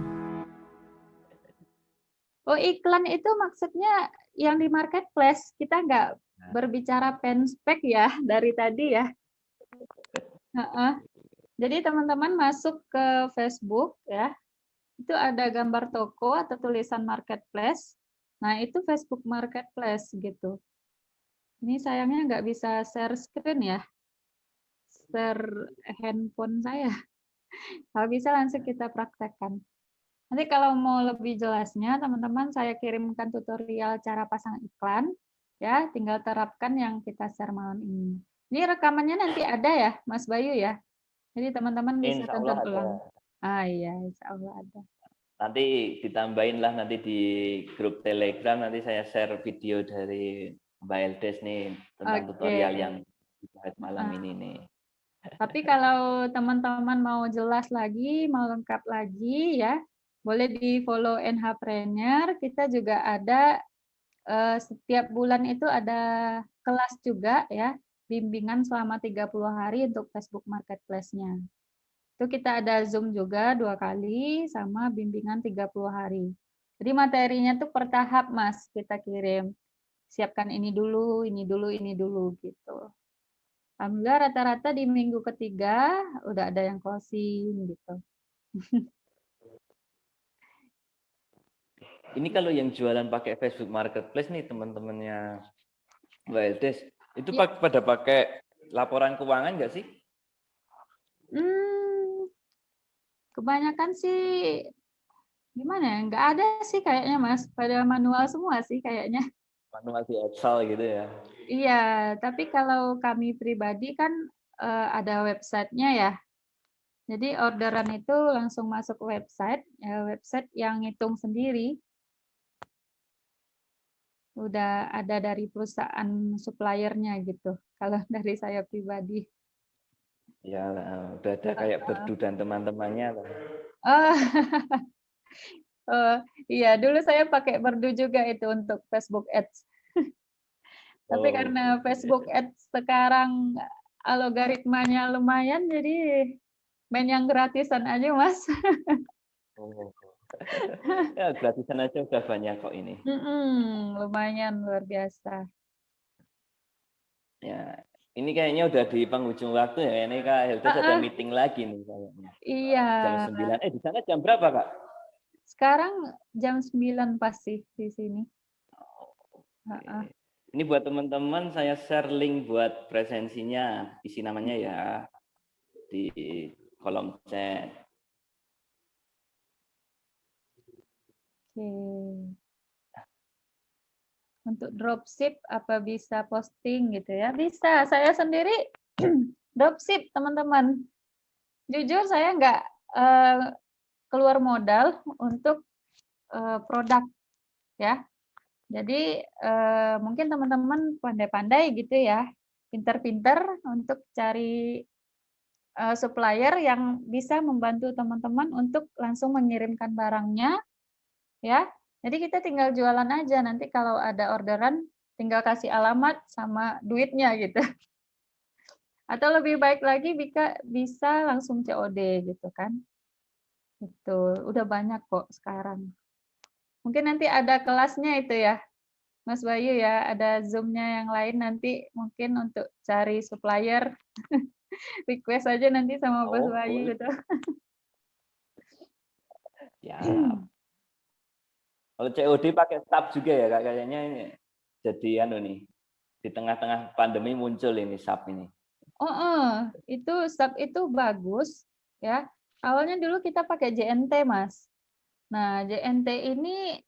Oh, iklan itu maksudnya yang di marketplace. Kita nggak berbicara penspek ya dari tadi ya. Jadi teman-teman masuk ke Facebook ya, itu ada gambar toko atau tulisan marketplace. Nah, itu Facebook Marketplace gitu. Ini sayangnya nggak bisa share screen ya, share handphone saya. Kalau bisa langsung kita praktekkan. Nanti kalau mau lebih jelasnya, teman-teman saya kirimkan tutorial cara pasang iklan, ya, tinggal terapkan yang kita share malam ini. Ini rekamannya nanti ada ya, Mas Bayu ya? Jadi teman-teman bisa Insya tonton Allah ulang. ada. Iya, insya Allah ada. Nanti ditambahin lah nanti di grup Telegram, nanti saya share video dari Mbak Eldes nih tentang tutorial yang dibahas malam ini nih. Tapi kalau teman-teman mau jelas lagi, mau lengkap lagi ya, boleh di follow NHpreneur. Kita juga ada setiap bulan itu ada kelas juga ya, bimbingan selama 30 hari untuk Facebook Marketplace-nya. Itu kita ada Zoom juga 2 kali sama bimbingan 30 hari. Jadi materinya tuh per tahap Mas kita kirim. siapkan ini dulu, ini dulu, ini dulu gitu. Alhamdulillah rata-rata di minggu ketiga udah ada yang closing gitu. Ini kalau yang jualan pakai Facebook Marketplace nih teman-temannya Mbak Eldes, itu Ya. pada pakai laporan keuangan nggak sih? Kebanyakan sih gimana ya? Nggak ada sih kayaknya Mas, pada manual semua sih kayaknya. Manual di Excel gitu ya? Iya, tapi kalau kami pribadi kan ada websitenya ya. Jadi orderan itu langsung masuk website, website yang ngitung sendiri. Udah ada dari perusahaan suppliernya gitu. Kalau dari saya pribadi. Ya, udah ada kayak Berdu dan teman-temannya. Oh, oh, iya dulu saya pakai Berdu juga itu untuk Facebook Ads. Tapi karena Facebook Ads sekarang algoritmanya lumayan, jadi main yang gratisan aja Mas. Ya, gratisan aja udah banyak kok ini. Lumayan luar biasa. Ya, ini kayaknya udah di penghujung waktu ya. Ini Kak Heldes ada meeting lagi nih kayaknya. Iya. Jam 9. Di sana jam berapa Kak? Sekarang jam 9 pasti di sini. Oke. Ini buat teman-teman saya share link buat presensinya. Isi namanya ya di kolom chat. Oke. Untuk dropship apa bisa posting gitu ya? Bisa. Saya sendiri dropship teman-teman. Jujur saya nggak keluar modal untuk produk ya. Jadi mungkin teman-teman pandai-pandai gitu ya, pinter-pinter untuk cari supplier yang bisa membantu teman-teman untuk langsung mengirimkan barangnya, ya. Jadi kita tinggal jualan aja, nanti kalau ada orderan tinggal kasih alamat sama duitnya gitu. Atau lebih baik lagi bisa langsung COD gitu kan. Itu udah banyak kok sekarang. Mungkin nanti ada kelasnya itu ya, Mas Bayu ya, ada Zoom-nya yang lain nanti mungkin untuk cari supplier. Request aja nanti sama Mas Bayu gitu. Ya. Kalau COD pakai SAP juga ya Kak, kayaknya ini jadi nih. Di tengah-tengah pandemi muncul ini SAP ini. Itu SAP itu bagus ya. Awalnya dulu kita pakai JNT, Mas. Nah, JNT ini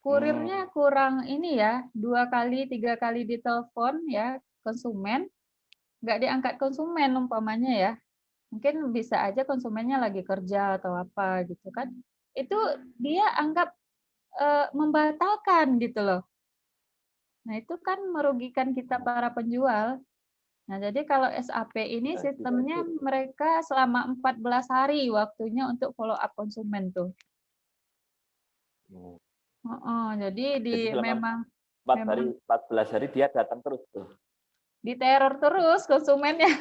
kurirnya kurang ini ya, 2 kali 3 kali ditelepon ya konsumen, nggak diangkat konsumen umpamanya ya. Mungkin bisa aja konsumennya lagi kerja atau apa gitu kan. Itu dia anggap membatalkan gitu loh. Nah, itu kan merugikan kita para penjual. Nah, jadi kalau SAP ini sistemnya mereka selama 14 hari waktunya untuk follow up konsumen tuh. Jadi memang 14 hari dia datang terus tuh. Diteror terus konsumennya.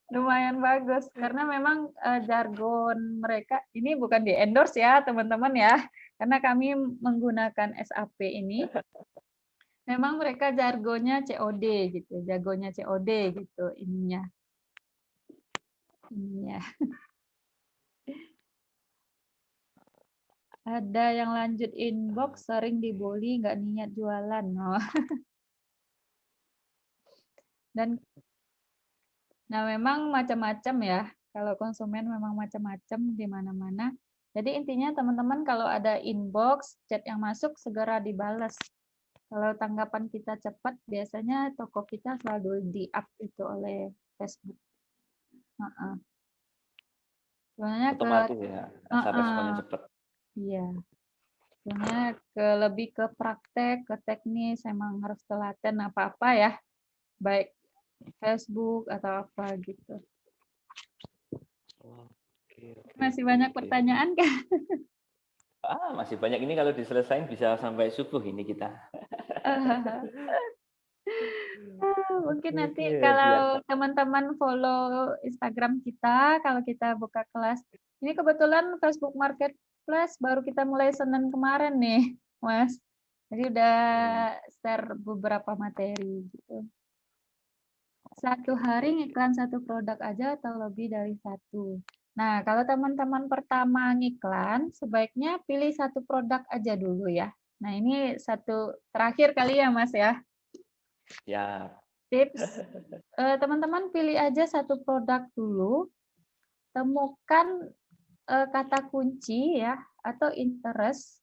Lumayan bagus karena memang jargon mereka ini bukan di endorse ya teman-teman ya, karena kami menggunakan SAP ini. Memang mereka jargonnya COD gitu, jagonya COD gitu ininya. Ada yang lanjut inbox sering dibully nggak niat jualan. Dan nah memang macam-macam ya. Kalau konsumen memang macam-macam di mana-mana. Jadi intinya teman-teman kalau ada inbox, chat yang masuk segera dibalas. Kalau tanggapan kita cepat, biasanya toko kita selalu di-up itu oleh Facebook. Sebenarnya otomatis ya, asal responnya cepat. Iya. Sebenarnya lebih ke praktek, ke teknis, emang harus telaten apa-apa ya. Baik Facebook atau apa gitu. Masih banyak pertanyaan kan? Masih banyak ini kalau diselesain bisa sampai subuh ini kita. Mungkin nanti kalau teman-teman follow Instagram kita, kalau kita buka kelas. Ini kebetulan Facebook Marketplace baru kita mulai Senin kemarin nih, Mas. Jadi udah share beberapa materi gitu. Satu hari ngiklan satu produk aja atau lebih dari satu. Nah, kalau teman-teman pertama ngiklan, sebaiknya pilih satu produk aja dulu ya. Nah, ini satu terakhir kali ya, Mas ya. Ya, Tips, teman-teman pilih aja satu produk dulu, temukan kata kunci ya atau interest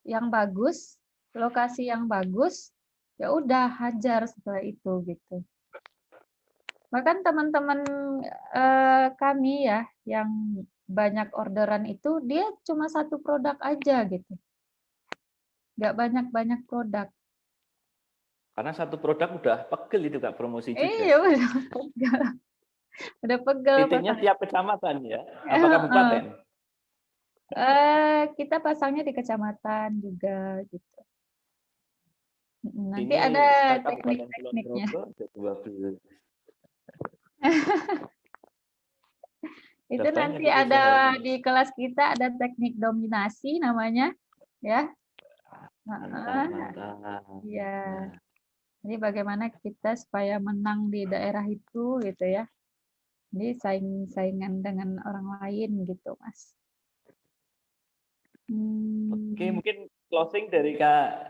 yang bagus, lokasi yang bagus, ya udah hajar setelah itu gitu. Bahkan teman-teman kami ya yang banyak orderan itu dia cuma satu produk aja gitu. Nggak banyak-banyak produk. karena satu produk udah pegel itu Kak promosi juga. Iya udah pegel. Udah pegel Titiknya pasang. tiap kecamatan ya. Apa kabupaten? Kita pasangnya di kecamatan juga gitu. Nanti Ini ada Kabupaten teknik-tekniknya. Kulon Progo ada 12. Itu Udah banyak nanti itu ada sehari. di kelas kita ada teknik dominasi namanya, ya. Mantap, mantap. Iya. Nah, Jadi bagaimana kita supaya menang di daerah itu gitu ya. Jadi saingan dengan orang lain gitu, Mas. oke, mungkin closing dari Kak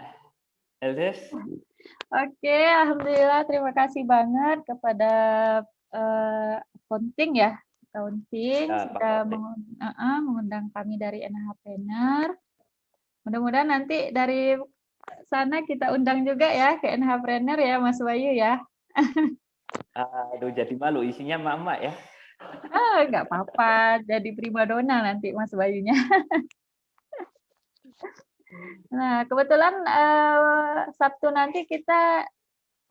Eldes. Oke, alhamdulillah terima kasih banget kepada accounting ya. Accounting Ya, Pak sudah Taufik. mengundang kami dari NH Planner. Mudah-mudahan nanti dari sana kita undang juga ya ke NH Planner ya, Mas Bayu ya. Aduh, jadi malu isinya mama ya. Nggak apa-apa, jadi primadona nanti Mas Bayunya. Nah, kebetulan Sabtu nanti kita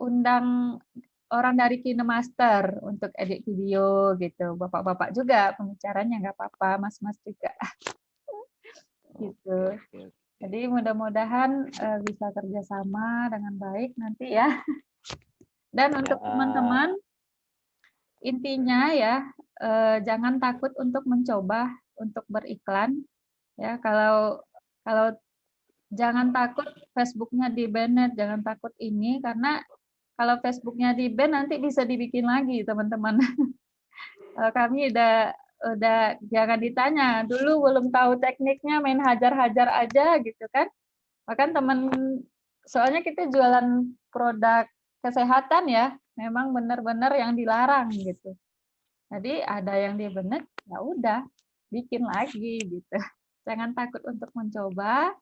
undang orang dari KineMaster untuk edit video gitu. Bapak-bapak juga pembicaranya nggak apa-apa, mas-mas juga gitu. Oke. Jadi mudah-mudahan bisa kerjasama dengan baik nanti ya. Dan untuk Ya, teman-teman intinya ya jangan takut untuk mencoba untuk beriklan ya. Kalau jangan takut Facebooknya di-banned, jangan takut ini karena kalau Facebooknya di-ban nanti bisa dibikin lagi teman-teman. Kami udah jangan ditanya, dulu belum tahu tekniknya main hajar-hajar aja gitu kan. Bahkan soalnya kita jualan produk kesehatan ya, memang benar-benar yang dilarang gitu. Jadi ada yang di-banned, ya udah bikin lagi gitu. Jangan takut untuk mencoba.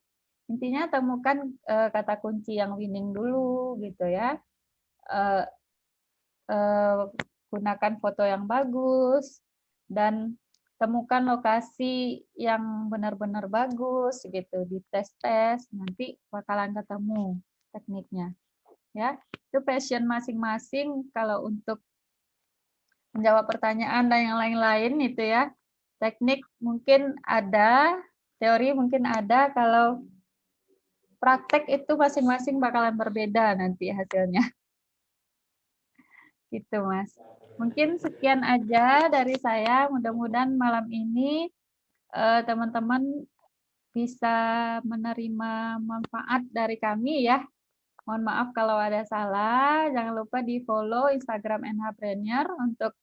Intinya temukan kata kunci yang winning dulu gitu ya. Gunakan foto yang bagus dan temukan lokasi yang benar-benar bagus gitu, dites-tes, nanti bakalan ketemu tekniknya. Ya, itu passion masing-masing. Kalau untuk menjawab pertanyaan dan yang lain-lain itu ya, teknik mungkin ada, teori mungkin ada, kalau praktek itu masing-masing bakalan berbeda nanti hasilnya. Gitu, Mas. Mungkin sekian aja dari saya. Mudah-mudahan malam ini teman-teman bisa menerima manfaat dari kami ya. Mohon maaf kalau ada salah. Jangan lupa di-follow Instagram NH Premier untuk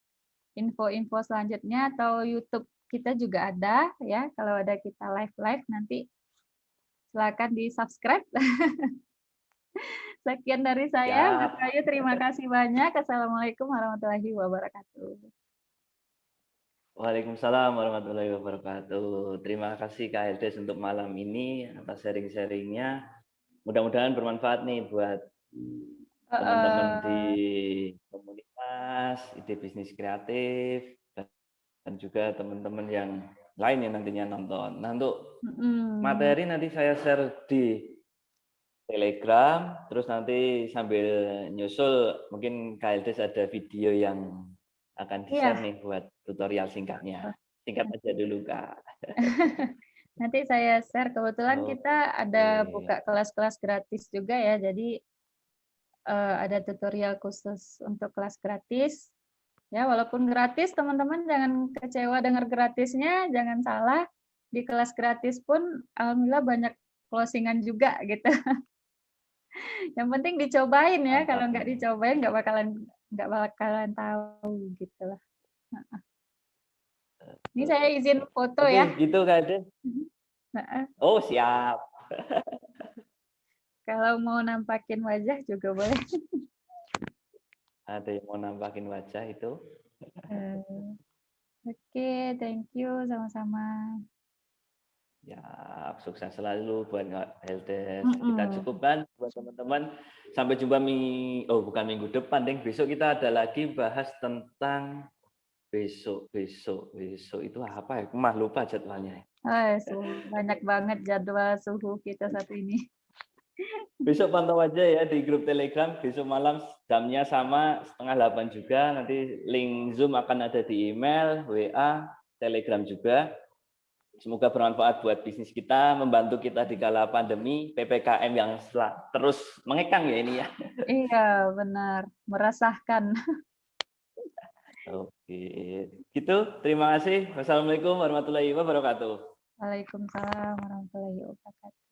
info-info selanjutnya, atau YouTube kita juga ada ya. Kalau ada kita live nanti silakan di-subscribe. Sekian dari saya, Mas Bayu. Terima kasih banyak. Assalamualaikum warahmatullahi wabarakatuh. Waalaikumsalam warahmatullahi wabarakatuh. Terima kasih Kak Eldes untuk malam ini atas sharing-sharingnya. Mudah-mudahan bermanfaat nih buat teman-teman di komunitas, ide bisnis kreatif, dan juga teman-teman yang lain yang nantinya nonton. Nah, untuk materi nanti saya share di Telegram, terus nanti sambil nyusul mungkin Kak Eldes ada video yang akan di-share nih buat tutorial singkatnya. Singkat aja dulu, Kak. Nanti saya share, kebetulan kita ada buka kelas-kelas gratis juga ya, jadi ada tutorial khusus untuk kelas gratis. Ya, walaupun gratis, teman-teman jangan kecewa dengar gratisnya, jangan salah. Di kelas gratis pun alhamdulillah banyak closingan juga gitu. Yang penting dicobain ya, Mantap. kalau nggak dicobain nggak bakalan tahu gitu lah. Heeh. Ini saya izin foto Oke, ya. gitu Kak Ade. Heeh. Oh, siap. Kalau mau nampakin wajah juga boleh. Ada yang mau nampakin wajah itu? Oke, thank you, sama-sama. Ya, sukses selalu buat Kak Heldes. Mm-mm. Kita cukupkan buat teman-teman. Sampai jumpa bukan minggu depan, Deng. Besok kita ada lagi bahas tentang besok itu apa ya? Mah lupa jadwalnya. Banyak banget jadwal suhu kita saat ini. Besok pantau aja ya di grup Telegram. Besok malam jamnya sama 7:30 juga. Nanti link Zoom akan ada di email, WA, Telegram juga. Semoga bermanfaat buat bisnis kita, membantu kita di kala pandemi, PPKM yang terus mengekang ya ini ya. Iya, benar. Merasakan. Oke, gitu. Terima kasih. Wassalamualaikum warahmatullahi wabarakatuh. Waalaikumsalam warahmatullahi wabarakatuh.